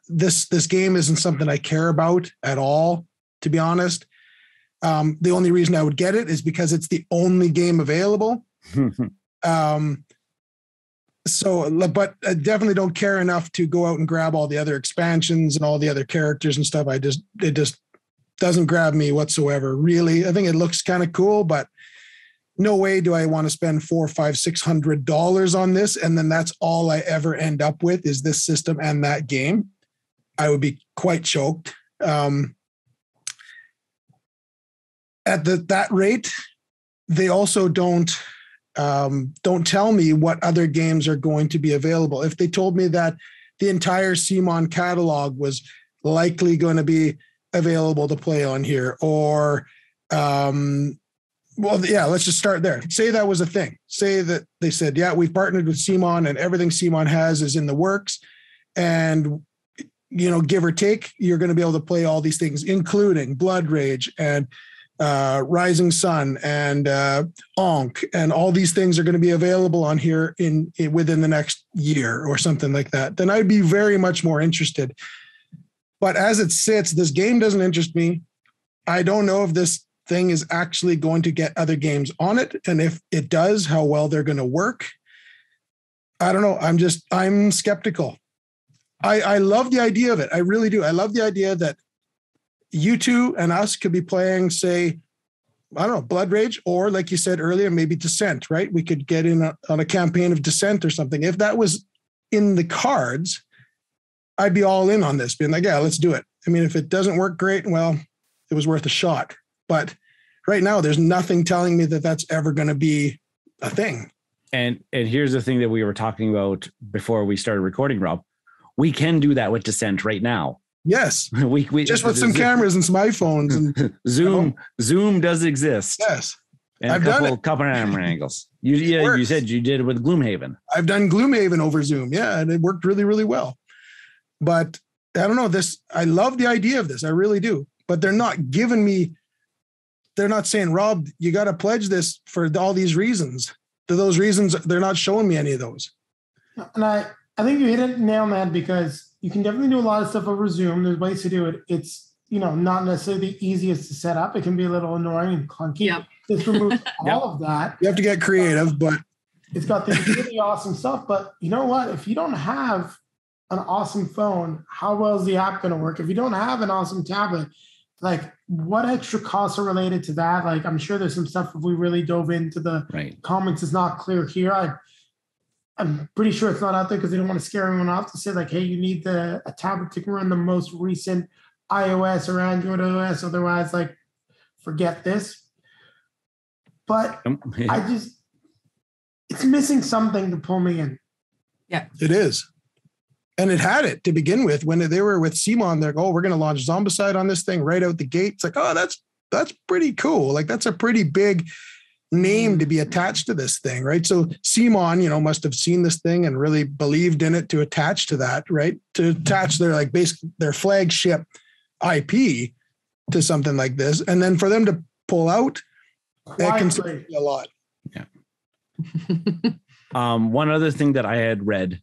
this game isn't something I care about at all, to be honest. The only reason I would get it is because it's the only game available. But I definitely don't care enough to go out and grab all the other expansions and all the other characters and stuff. It just doesn't grab me whatsoever. Really, I think it looks kind of cool, but no way do I want to spend $400, $500, $600 on this. And then that's all I ever end up with is this system and that game. I would be quite choked. At that rate, they also don't tell me what other games are going to be available. If they told me that the entire CMON catalog was likely going to be available to play on here, or let's just start there. Say that was a thing. Say that they said, yeah, we've partnered with CMON and everything CMON has is in the works, and give or take, you're going to be able to play all these things, including Blood Rage and Rising Sun and Ankh, and all these things are going to be available on here within the next year or something like that, then I'd be very much more interested. But as it sits, this game doesn't interest me. I don't know if this thing is actually going to get other games on it, and if it does, how well they're going to work. I don't know. I'm skeptical. I love the idea of it. I really do. I love the idea that you two and us could be playing, say, I don't know, Blood Rage, or like you said earlier, maybe Descent, right? We could get in on a campaign of Descent or something. If that was in the cards, I'd be all in on this, being like, yeah, let's do it. I mean, if it doesn't work great, well, it was worth a shot. But right now, there's nothing telling me that that's ever going to be a thing. And here's the thing that we were talking about before we started recording, Rob. We can do that with Descent right now. Yes. we just with some cameras and some iPhones and Zoom does exist. Yes. And I've couple done it. camera angles. You said you did it with Gloomhaven. I've done Gloomhaven over Zoom. Yeah. And it worked really, really well. But I don't know I love the idea of this. I really do. But they're not saying, Rob, you got to pledge this for all these reasons. Those reasons, they're not showing me any of those. And I think you hit it nail on that, because you can definitely do a lot of stuff over Zoom. There's ways to do it. It's, not necessarily the easiest to set up. It can be a little annoying and clunky. Yep. This removes all of that. You have to get creative, but it's got this really awesome stuff. But you know what? If you don't have an awesome phone, how well is the app going to work? If you don't have an awesome tablet, like what extra costs are related to that? Like, I'm sure there's some stuff if we really dove into the comments, it's not clear here. I'm pretty sure it's not out there because they don't want to scare everyone off to say like, hey, you need a tablet to run the most recent iOS or Android OS. Otherwise, like, forget this. But it's missing something to pull me in. Yeah, it is. And it had it to begin with when they were with CMON. They're like, oh, we're going to launch Zombicide on this thing right out the gate. It's like, oh, that's pretty cool. Like, that's a pretty big name to be attached to this thing, right? So CMON, must have seen this thing and really believed in it to attach to that, right? To attach their their flagship IP to something like this, and then for them to pull out, that concerns me a lot. Yeah. One other thing that I had read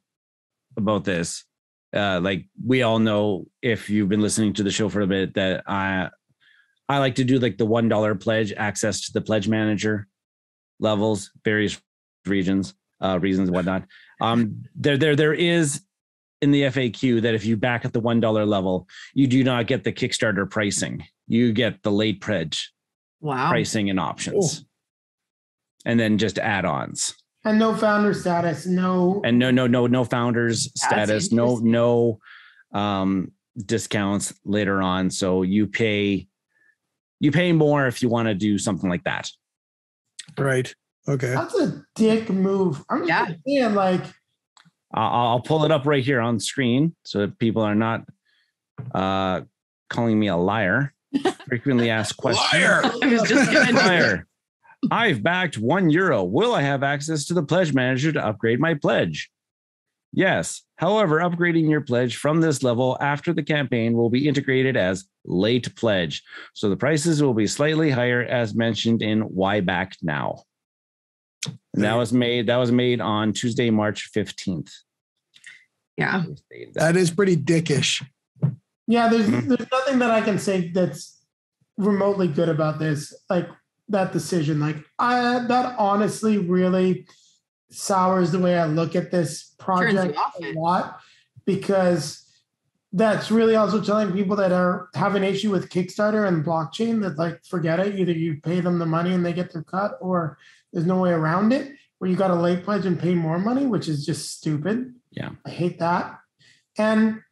about this, like we all know, if you've been listening to the show for a bit, that I like to do like the $1 pledge, access to the pledge manager levels, various reasons, whatnot. There is in the FAQ that if you back at the $1 level, you do not get the Kickstarter pricing. You get the late pledge pricing and options. Ooh. And then just add-ons. And no founder status, no founders status, no discounts later on. So you pay more if you want to do something like that. Right. Okay. That's a dick move. I'm just saying, like, I'll pull it up right here on screen so that people are not calling me a liar. Frequently asked questions. Liar. I've backed €1. Will I have access to the pledge manager to upgrade my pledge? Yes. However, upgrading your pledge from this level after the campaign will be integrated as late pledge. So the prices will be slightly higher as mentioned in Why Back Now. And that was made on Tuesday, March 15th. Yeah. That is pretty dickish. Yeah, there's nothing that I can say that's remotely good about this. Like, that decision, that honestly really sours the way I look at this project a lot, because that's really also telling people that have an issue with Kickstarter and blockchain that, like, forget it. Either you pay them the money and they get their cut, or there's no way around it, where you got to late pledge and pay more money, which is just stupid. Yeah, I hate that. And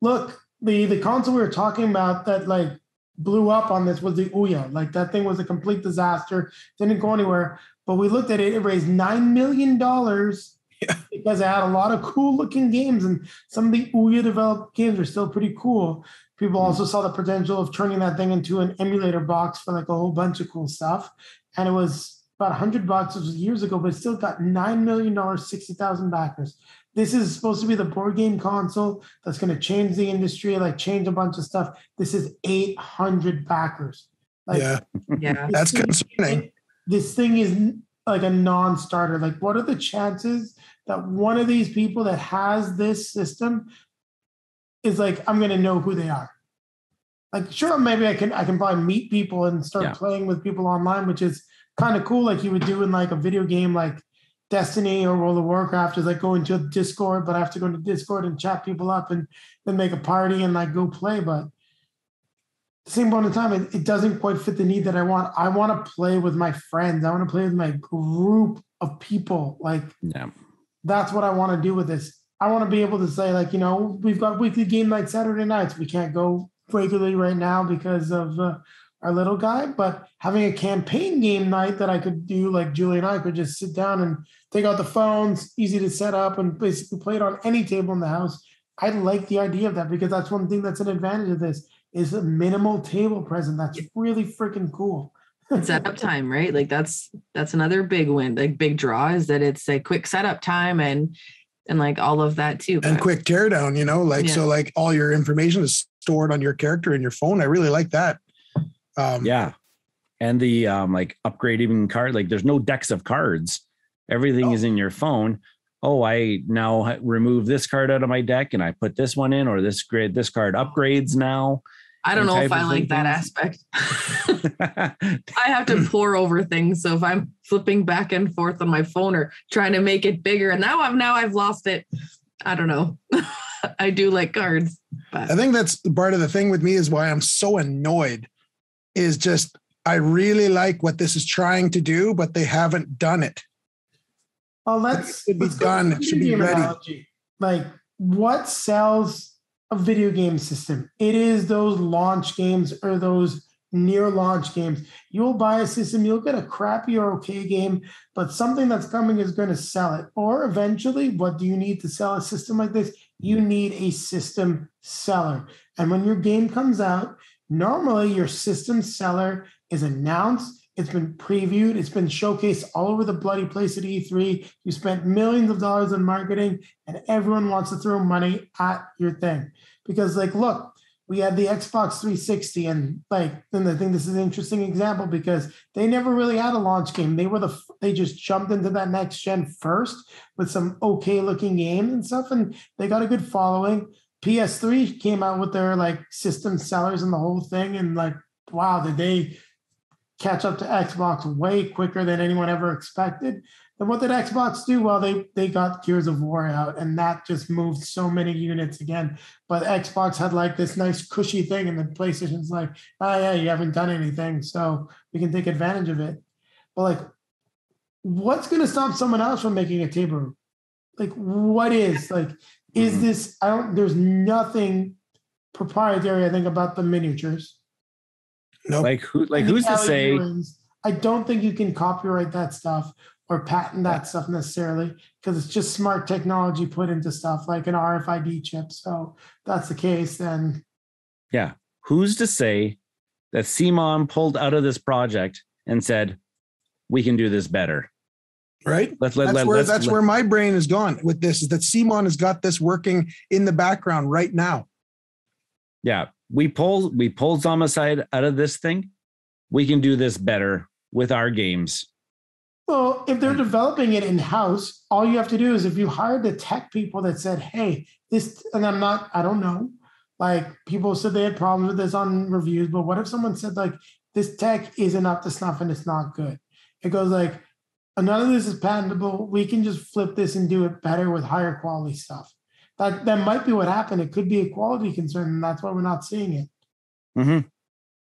look, the console we were talking about that, like, blew up on this was the Ouya. Like, that thing was a complete disaster, didn't go anywhere. But we looked at it, it raised $9 million because it had a lot of cool looking games, and some of the Ouya developed games are still pretty cool. People also saw the potential of turning that thing into an emulator box for like a whole bunch of cool stuff. And it was about $100. It was years ago, but it still got $9 million, 60,000 backers. This is supposed to be the board game console that's going to change the industry, like change a bunch of stuff. This is 800 backers. Like, yeah, that's concerning. This thing is like a non-starter. Like, what are the chances that one of these people that has this system is like, I'm going to know who they are? Like, sure, maybe I can probably meet people and start playing with people online, which is kind of cool. Like you would do in like a video game, like Destiny or World of Warcraft, is like go into Discord, but I have to go into Discord and chat people up and then make a party and like go play. But at the same point in time, it doesn't quite fit the need that I want. I want to play with my friends. I want to play with my group of people. Like, that's what I want to do with this. I want to be able to say, like, you know, we've got weekly game night Saturday nights. We can't go regularly right now because of our little guy, but having a campaign game night that I could do, like Julie and I could just sit down and take out the phones, easy to set up, and basically play it on any table in the house I like the idea of that because that's one thing that's an advantage of this is a minimal table present. That's really freaking cool. Setup time, right? Like that's another big win, like big draw is that it's a quick setup time and like all of that too. And quick teardown, so like all your information is stored on your character in your phone. I really like that. Yeah. And the like upgrading card, like there's no decks of cards. Everything is in your phone. Oh, I now remove this card out of my deck and I put this one in, or this card upgrades now. I don't know if I like that aspect. I have to pore over things. So if I'm flipping back and forth on my phone or trying to make it bigger, and now I've lost it. I don't know. I do like cards. But. I think that's part of the thing with me is why I'm so annoyed is just, I really like what this is trying to do, but they haven't done it. Well, it should be done. It should be ready. Analogy. Like what sells a video game system? It is those launch games or those near launch games. You'll buy a system, you'll get a crappy or okay game, but something that's coming is going to sell it. Or eventually, what do you need to sell a system like this? You need a system seller. And when your game comes out, normally your system seller is announced, it's been previewed, it's been showcased all over the bloody place at E3. You spent millions of dollars on marketing and everyone wants to throw money at your thing. Because like, look, we had the Xbox 360 and I think this is an interesting example because they never really had a launch game. They just jumped into that next gen first with some okay looking games and stuff. And they got a good following. PS3 came out with their like system sellers and the whole thing. And like, wow, did they catch up to Xbox way quicker than anyone ever expected. And what did Xbox do? Well, they got Gears of War out, and that just moved so many units again. But Xbox had like this nice cushy thing, and then PlayStation's like, oh yeah, you haven't done anything, so we can take advantage of it. But like, what's going to stop someone else from making a table? Like, what is like? Is this? There's nothing proprietary, I think, about the miniatures. Nope. Who's to say? I don't think you can copyright that stuff or patent that stuff necessarily because it's just smart technology put into stuff like an RFID chip. So if that's the case, then yeah. Who's to say that CMON pulled out of this project and said, we can do this better? Right. That's where my brain is gone with this, is that CMON has got this working in the background right now. Yeah. We pulled Zombicide out of this thing. We can do this better with our games. Well, if they're developing it in-house, all you have to do is if you hired the tech people that said, hey, this, and I don't know, like people said they had problems with this on reviews, but what if someone said like, this tech isn't up to snuff and it's not good? It goes like, none of this is patentable. We can just flip this and do it better with higher quality stuff. That might be what happened. It could be a quality concern, and that's why we're not seeing it. Mm-hmm.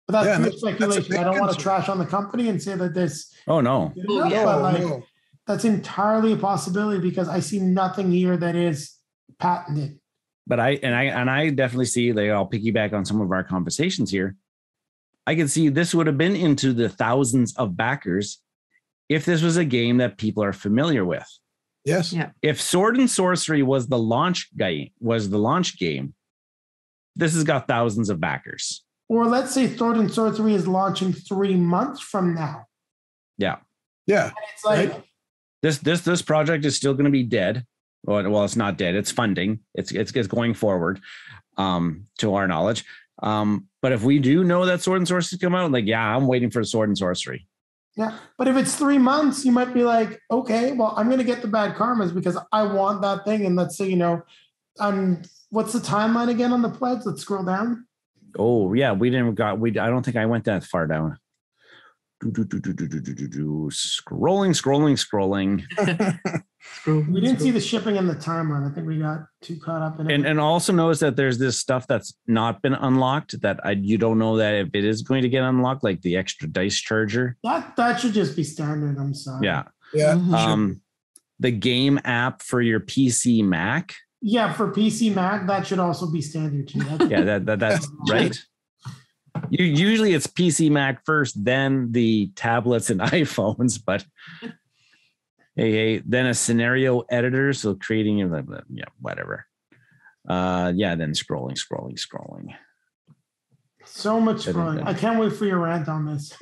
But that's pure speculation. I don't want to trash on the company and say that this. Oh no! No. That's entirely a possibility because I see nothing here that is patented. But I definitely see. Like, I'll piggyback on some of our conversations here. I can see this would have been into the thousands of backers if this was a game that people are familiar with. Yes. Yeah. If Sword and Sorcery was the launch game, this has got thousands of backers. Or let's say Sword and Sorcery is launching 3 months from now. Yeah. Yeah. And it's like this project is still going to be dead. Well, it's not dead. It's funding. It's going forward, to our knowledge. But if we do know that Sword and Sorcery come out, like, yeah, I'm waiting for Sword and Sorcery. Yeah, but if it's 3 months, you might be like, okay, well, I'm going to get the bad karmas because I want that thing. And let's say, what's the timeline again on the pledge? Let's scroll down. Oh yeah, I don't think I went that far down. Scrolling. We didn't see the shipping and the timeline. I think we got too caught up in it. And also notice that there's this stuff that's not been unlocked that you don't know that if it is going to get unlocked, like the extra dice charger. That should just be standard. I'm sorry. Yeah. Yeah. Mm-hmm. The game app for your PC Mac. Yeah, for PC Mac, that should also be standard too. That's right. Usually it's PC Mac first, then the tablets and iPhones, but hey, then a scenario editor. So creating, whatever. Then scrolling. So much fun. I can't wait for your rant on this.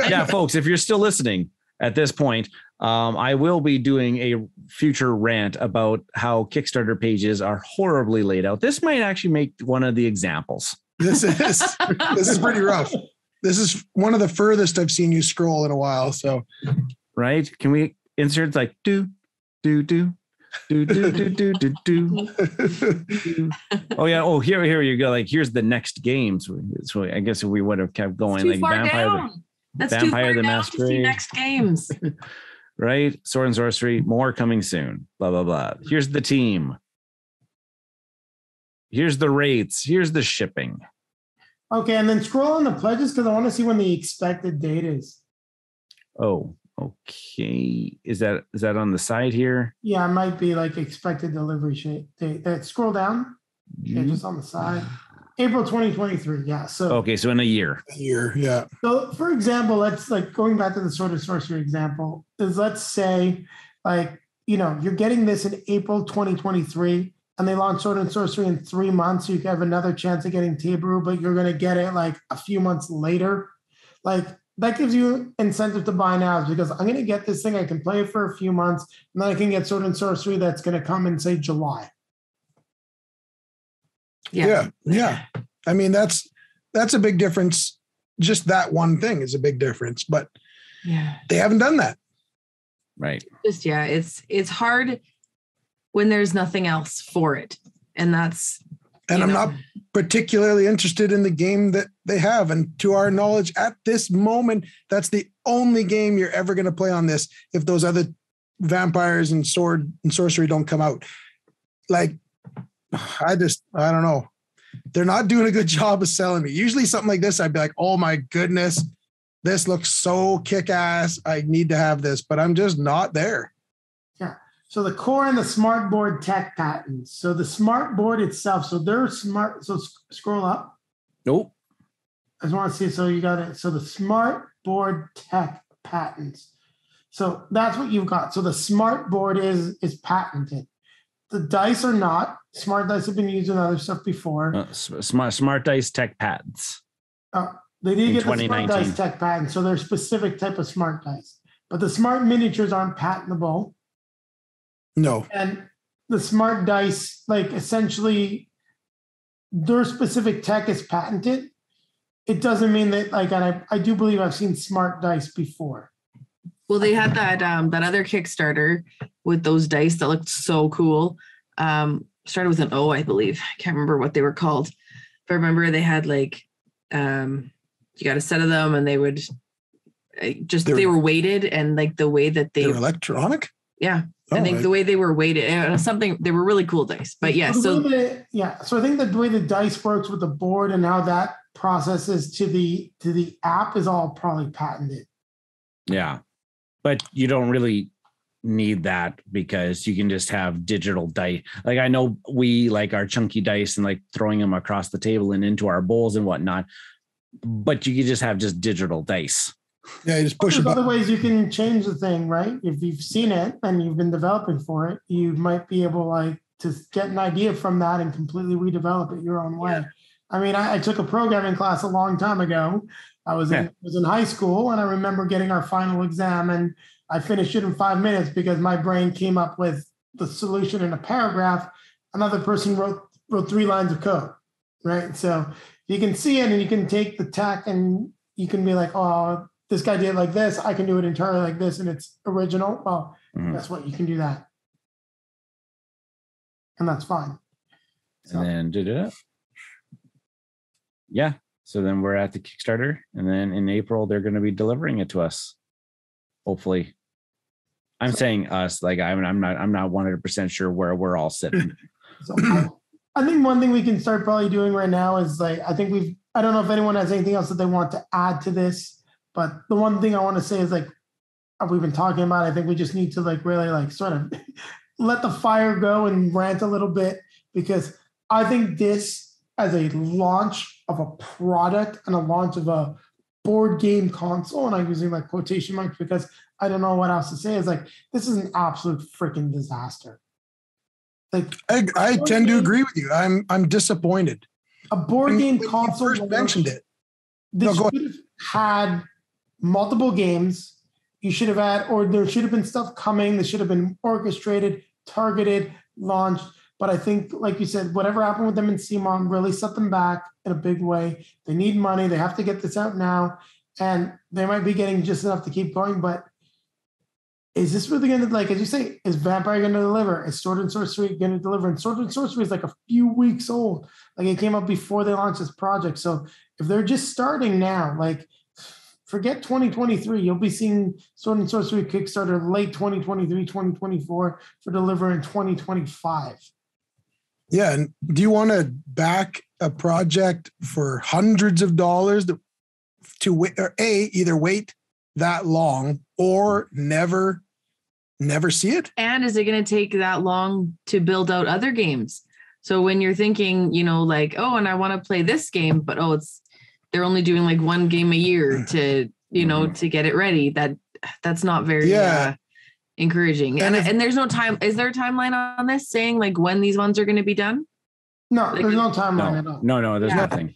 Yeah, folks, if you're still listening at this point, I will be doing a future rant about how Kickstarter pages are horribly laid out. This might actually make one of the examples. This is pretty rough. This is one of the furthest I've seen you scroll in a while. So, right? Can we insert like do. Oh yeah. Oh, here you go. Like, here's the next games. So I guess we would have kept going. Like Vampire the Masquerade. Next games. Right? Sword and Sorcery, more coming soon. Blah, blah, blah. Here's the team. Here's the rates. Here's the shipping. Okay, and then scroll on the pledges because I want to see when the expected date is. Oh, okay. Is that on the side here? Yeah, it might be like expected delivery date. Scroll down. Yeah, just on the side. April 2023. Yeah. So okay, so in a year. Yeah. So for example, let's like going back to the Sword and Sorcery example, is let's say like, you're getting this in April 2023 and they launch Sword and Sorcery in 3 months. You have another chance of getting Tabaru, but you're going to get it like a few months later. Like that gives you incentive to buy now because I'm going to get this thing. I can play it for a few months and then I can get Sword and Sorcery that's going to come in say July. Yeah. I mean, that's a big difference. Just that one thing is a big difference, but they haven't done that. Right. It's hard when there's nothing else for it. And I'm not particularly interested in the game that they have. And to our knowledge at this moment, that's the only game you're ever going to play on this. If those other vampires and sword and sorcery don't come out, like, I don't know. They're not doing a good job of selling me. Usually something like this, I'd be like, oh my goodness, this looks so kick-ass. I need to have this, but I'm just not there. Yeah. So the core and the smart board tech patents. So the smart board itself, so they're smart. So scroll up. Nope. I just want to see. So you got it. So the smart board tech patents. So that's what you've got. So the smart board is patented. The dice are not. Smart dice have been used in other stuff before. Smart dice tech patents. They did get the smart dice tech patent, so they're a specific type of smart dice. But the smart miniatures aren't patentable. No. And the smart dice, like essentially, their specific tech is patented. It doesn't mean that, like, and I do believe I've seen smart dice before. Well, they had that other Kickstarter with those dice that looked so cool. Started with an O, I believe. I can't remember what they were called. But I remember they had like, you got a set of them and they would they were weighted and like the way that they were electronic. Yeah. I think the way they were weighted and they were really cool dice, but yeah. So I think the way the dice works with the board and how that processes to the app is all probably patented. Yeah. But you don't really need that because you can just have digital dice. Like I know we like our chunky dice and like throwing them across the table and into our bowls and whatnot, but you can just have digital dice. Yeah, you just push. There's other ways you can change the thing, right? If you've seen it and you've been developing for it, you might be able to get an idea from that and completely redevelop it your own way. Yeah. I mean, I took a programming class a long time ago. I was in high school and I remember getting our final exam and I finished it in 5 minutes because my brain came up with the solution in a paragraph. Another person wrote 3 lines of code, right? So you can see it and you can take the tech and you can be like, oh, this guy did it like this. I can do it entirely like this and it's original. Well, guess what? You can do that. And that's fine. So. And then yeah. So then we're at the Kickstarter, and then in April they're going to be delivering it to us. Hopefully, I'm saying us. Like I'm not 100% sure where we're all sitting. So I think one thing we can start probably doing right now is like I don't know if anyone has anything else that they want to add to this, but the one thing I want to say is like we've been talking about. I think we just need to like really like sort of let the fire go and rant a little bit because I think this. As a launch of a product and a launch of a board game console, and I'm using like quotation marks because I don't know what else to say, is like, this is an absolute freaking disaster. Like I tend to agree with you. I'm disappointed. A board game when console. you first mentioned it. This should have had multiple games. You should have had, or there should have been stuff coming. This should have been orchestrated, targeted, launched. But I think, like you said, whatever happened with them in CMON really set them back in a big way. They need money. They have to get this out now. And they might be getting just enough to keep going. But is this really going to, like, as you say, is Vampire going to deliver? Is Sword and Sorcery going to deliver? And Sword and Sorcery is like a few weeks old. Like, it came out before they launched this project. So if they're just starting now, like, forget 2023. You'll be seeing Sword and Sorcery Kickstarter late 2023, 2024 for deliver in 2025. Yeah. And do you want to back a project for hundreds of dollars to wait, or either wait that long or never see it? And is it going to take that long to build out other games? So when you're thinking, like, oh, and I want to play this game, but they're only doing like one game a year to get it ready. That's not very encouraging. And there's no time. Is there a timeline on this saying like when these ones are going to be done? No, there's no timeline at all. No, there's nothing.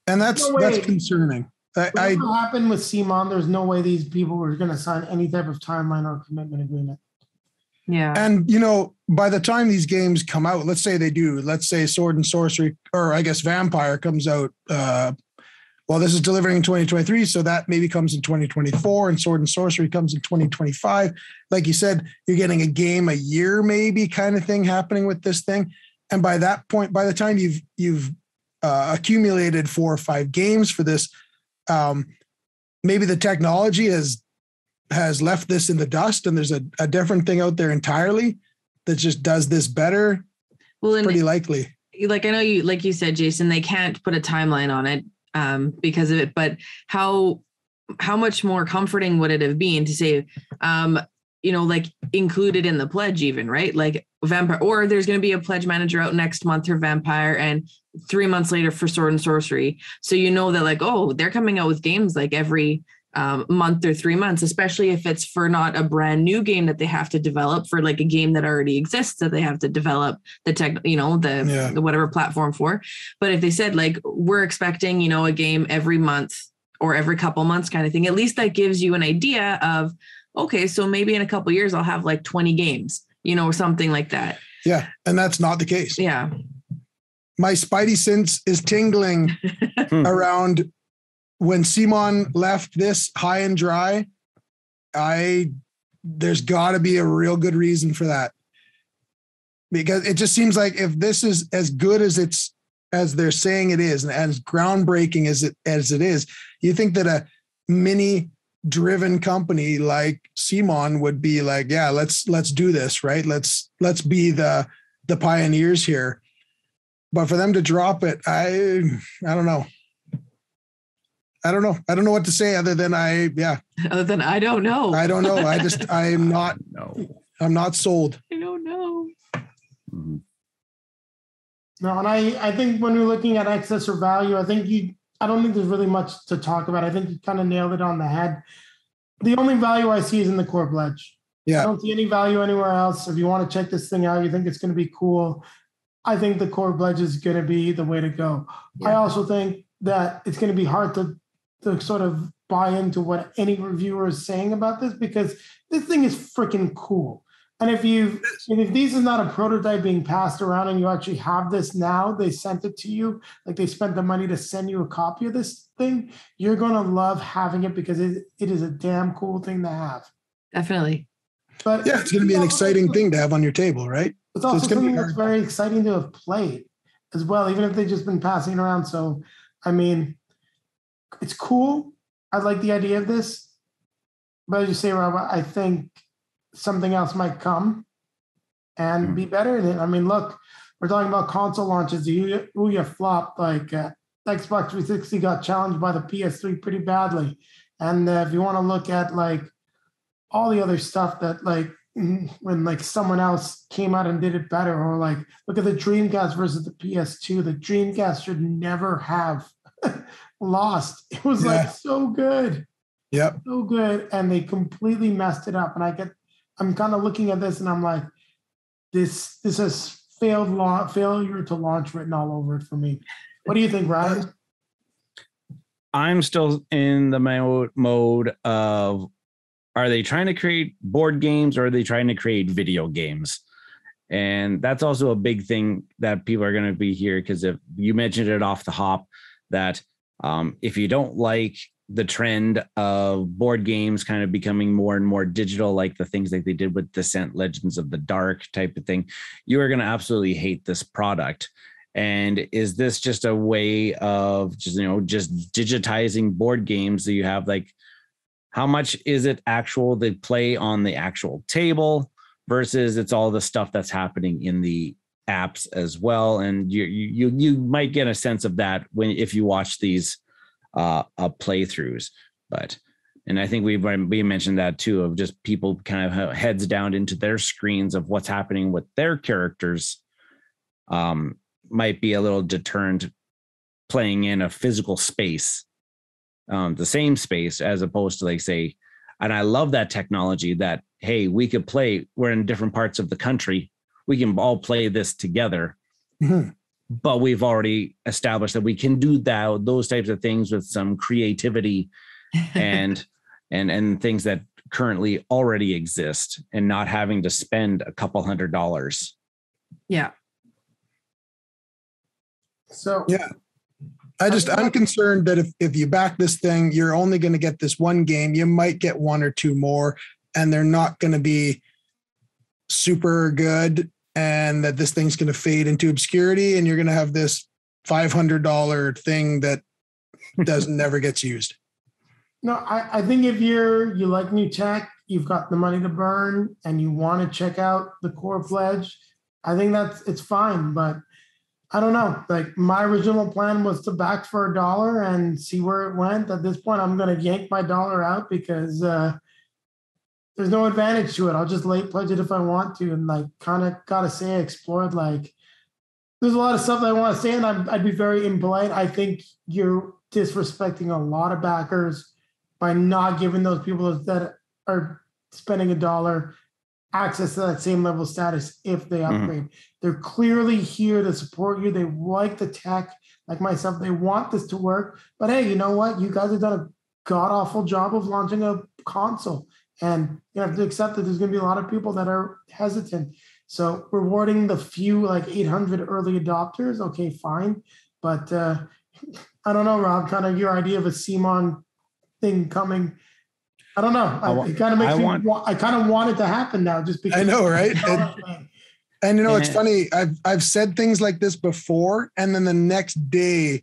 And that's concerning. What happened with CMON, there's no way these people were going to sign any type of timeline or commitment agreement. Yeah. And, by the time these games come out, let's say Sword and Sorcery, or I guess Vampire comes out. This is delivering in 2023. So that maybe comes in 2024 and Sword and Sorcery comes in 2025. Like you said, you're getting a game a year, maybe kind of thing happening with this thing. And by that point, by the time you've accumulated 4 or 5 games for this, maybe the technology has left this in the dust and there's a different thing out there entirely that just does this better. Well, it's pretty likely. Like, I know like you said, Jason, they can't put a timeline on it because of it, but how much more comforting would it have been to say, like included in the pledge even, right? Like Vampire, or there's going to be a pledge manager out next month for Vampire and 3 months later for Sword and Sorcery. So that like, oh, they're coming out with games like every month or 3 months, especially if it's for not a brand new game that they have to develop, for like a game that already exists that they have to develop the tech, the whatever platform for. But if they said like, we're expecting, a game every month or every couple months kind of thing, at least that gives you an idea of, okay, so maybe in a couple of years I'll have like 20 games, or something like that. Yeah. And that's not the case. Yeah. My spidey sense is tingling around when CMON left this high and dry. There's got to be a real good reason for that, because it just seems like if this is as good as they're saying it is, and as groundbreaking as it is, you think that a mini driven company like CMON would be like, yeah, let's do this, right? Let's be the pioneers here. But for them to drop it, I don't know. I don't know what to say other than I don't know. I don't know. I'm not sold. I don't know. Mm-hmm. No, and I think when we're looking at excess or value, I don't think there's really much to talk about. I think you kind of nailed it on the head. The only value I see is in the core pledge. Yeah. I don't see any value anywhere else. If you want to check this thing out, you think it's going to be cool, I think the core pledge is going to be the way to go. Yeah. I also think that it's going to be hard to sort of buy into what any reviewer is saying about this, because this thing is freaking cool. And if these is not a prototype being passed around and you actually have this now, they sent it to you, like they spent the money to send you a copy of this thing, you're going to love having it because it is a damn cool thing to have. Definitely. But yeah, it's going to be an exciting thing to have on your table, right? It's also something that's very exciting to have played as well, even if they've just been passing it around. So, I mean, it's cool. I like the idea of this. But as you say, Rob, I think something else might come and be better than it. I mean, look, we're talking about console launches. Ouya flopped. Like Xbox 360 got challenged by the PS3 pretty badly. And if you want to look at like all the other stuff that like when like someone else came out and did it better, or like look at the Dreamcast versus the PS2. The Dreamcast should never have lost. It was like so good. Yep. So good. And they completely messed it up. And I'm kind of looking at this and I'm like, this has failure to launch written all over it for me. What do you think, Ryan? I'm still in the mode of, are they trying to create board games or are they trying to create video games? And that's also a big thing that people are going to be here, because if you mentioned it off the hop, that if you don't like the trend of board games kind of becoming more and more digital, like the things that they did with Descent, Legends of the Dark type of thing, you are going to absolutely hate this product. And is this just a way of just digitizing board games that you have? Like, how much is it actual they play on the actual table versus it's all the stuff that's happening in the apps as well? And you might get a sense of that if you watch these playthroughs. And I think we mentioned that too, of just people kind of heads down into their screens of what's happening with their characters. Might be a little deterrent playing in a physical space, the same space, as opposed to, like, say, and I love that technology that, hey, we could play, we're in different parts of the country, we can all play this together. Mm-hmm. But we've already established that we can do those types of things with some creativity and things that currently already exist, and not having to spend a couple $100. Yeah. So yeah, I'm concerned that if you back this thing, you're only going to get this one game. You might get one or two more, and they're not going to be super good, and that this thing's going to fade into obscurity, and you're going to have this $500 thing that never gets used. No, I think if you like new tech, you've got the money to burn, and you want to check out the core pledge, I think it's fine. But I don't know. Like, my original plan was to back for $1 and see where it went. At this point, I'm going to yank my $1 out because there's no advantage to it. I'll just late pledge it if I want to. And, like, kind of got to say, I explored, like, there's a lot of stuff that I want to say, and I'd be very impolite. I think you're disrespecting a lot of backers by not giving those people that are spending $1 access to that same level of status if they upgrade. Mm-hmm. They're clearly here to support you. They like the tech, like myself. They want this to work. But hey, you know what? You guys have done a god-awful job of launching a console. And you have to accept that there's going to be a lot of people that are hesitant. So rewarding the few, like 800 early adopters, okay, fine. But I don't know, Rob, kind of your idea of a CMON thing coming. I don't know. It kind of makes I kind of want it to happen now, just because. I know, right? And you know, it's funny. I've said things like this before, and then the next day,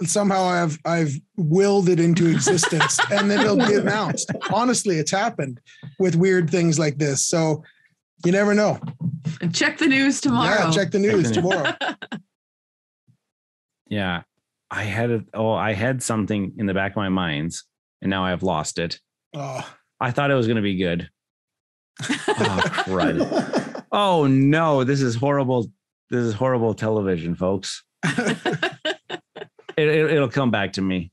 somehow I've willed it into existence, and then it'll be announced. Honestly, it's happened with weird things like this. So you never know. And check the news tomorrow. Yeah, check the news tomorrow. Yeah, I had something in the back of my mind, and now I've lost it. Oh, I thought it was going to be good. Oh, crud. Oh no, this is horrible. This is horrible television, folks. It'll come back to me.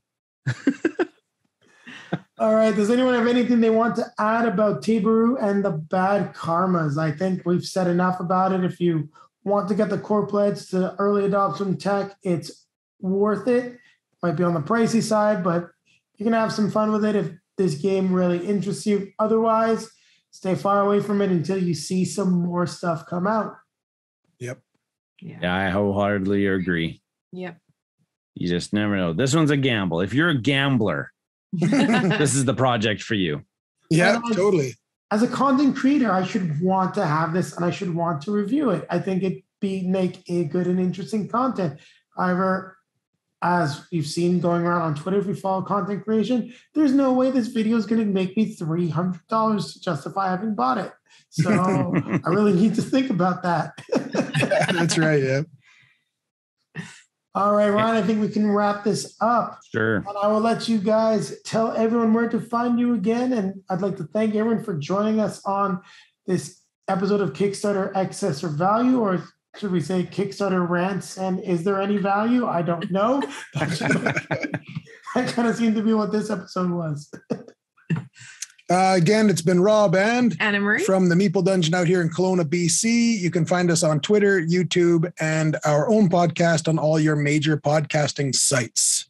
All right. Does anyone have anything they want to add about Teeberoo and the bad karmas? I think we've said enough about it. If you want to get the core pledge to early adoption tech, it's worth it. Might be on the pricey side, but you can have some fun with it if this game really interests you. Otherwise, stay far away from it until you see some more stuff come out. Yep. Yeah, I wholeheartedly agree. Yep. You just never know. This one's a gamble. If you're a gambler, this is the project for you. Yeah, totally. As a content creator, I should want to have this and I should want to review it. I think it'd make a good and interesting content. However, as you've seen going around on Twitter, if you follow content creation, there's no way this video is going to make me $300 to justify having bought it. So I really need to think about that. Yeah, that's right. Yeah. All right, Ryan, I think we can wrap this up. Sure. And I will let you guys tell everyone where to find you again. And I'd like to thank everyone for joining us on this episode of Kickstarter Excess or Value, or should we say Kickstarter Rants and Is There Any Value? I don't know. That kind of seemed to be what this episode was. Again, it's been Rob and Anna Marie from the Meeple Dungeon out here in Kelowna, BC. You can find us on Twitter, YouTube, and our own podcast on all your major podcasting sites.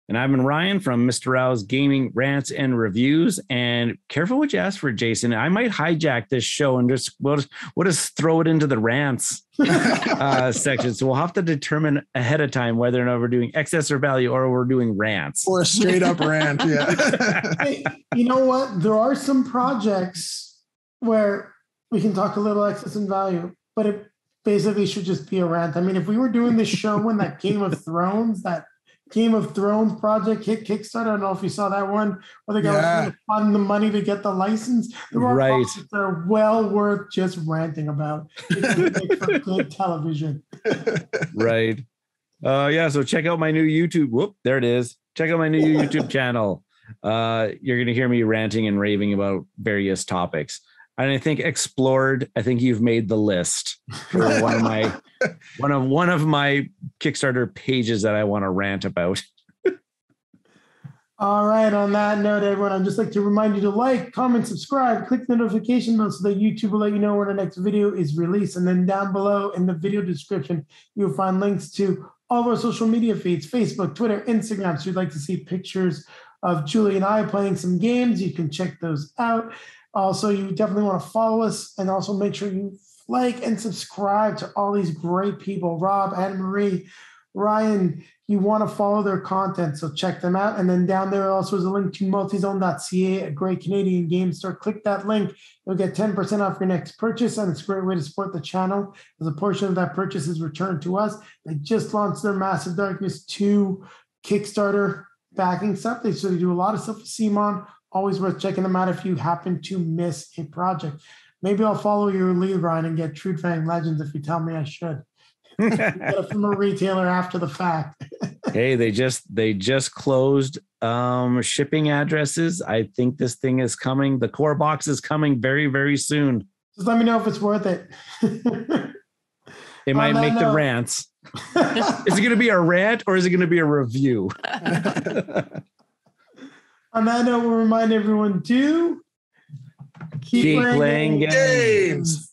And I've been Ryan from Mr. Rao's Gaming Rants and Reviews. And careful what you ask for, Jason. I might hijack this show and we'll just throw it into the rants section. So we'll have to determine ahead of time whether or not we're doing excess or value or we're doing rants. Or a straight up rant, yeah. Hey, you know what? There are some projects where we can talk a little excess and value, but it basically should just be a rant. I mean, if we were doing this show when that Game of Thrones project hit Kickstarter. I don't know if you saw that one where the guy was trying to fund the money to get the license. There are projects that are well worth just ranting about. For good television. Right. So check out my new YouTube. Whoop, there it is. Check out my new YouTube channel. You're going to hear me ranting and raving about various topics. And I think Explored, I think you've made the list for one of my Kickstarter pages that I want to rant about. All right. On that note, everyone, I'd just like to remind you to like, comment, subscribe, click the notification bell so that YouTube will let you know when the next video is released. And then down below in the video description, you'll find links to all of our social media feeds, Facebook, Twitter, Instagram. So if you'd like to see pictures of Julie and I playing some games, you can check those out. Also, you definitely want to follow us and also make sure you like and subscribe to all these great people. Rob, Anna Marie, Ryan, you want to follow their content, so check them out. And then down there also is a link to multizone.ca, a great Canadian game store. Click that link. You'll get 10% off your next purchase, and it's a great way to support the channel as a portion of that purchase is returned to us. They just launched their Massive Darkness 2 Kickstarter backing stuff. They do a lot of stuff with CMON. Always worth checking them out if you happen to miss a project. Maybe I'll follow your lead, Ryan, and get True Fang Legends if you tell me I should. Get it from a retailer after the fact. Hey, they just closed shipping addresses. I think this thing is coming. The core box is coming very, very soon. Just let me know if it's worth it. It might make the rants. Is it going to be a rant or is it going to be a review? On that note, we'll remind everyone to keep playing games.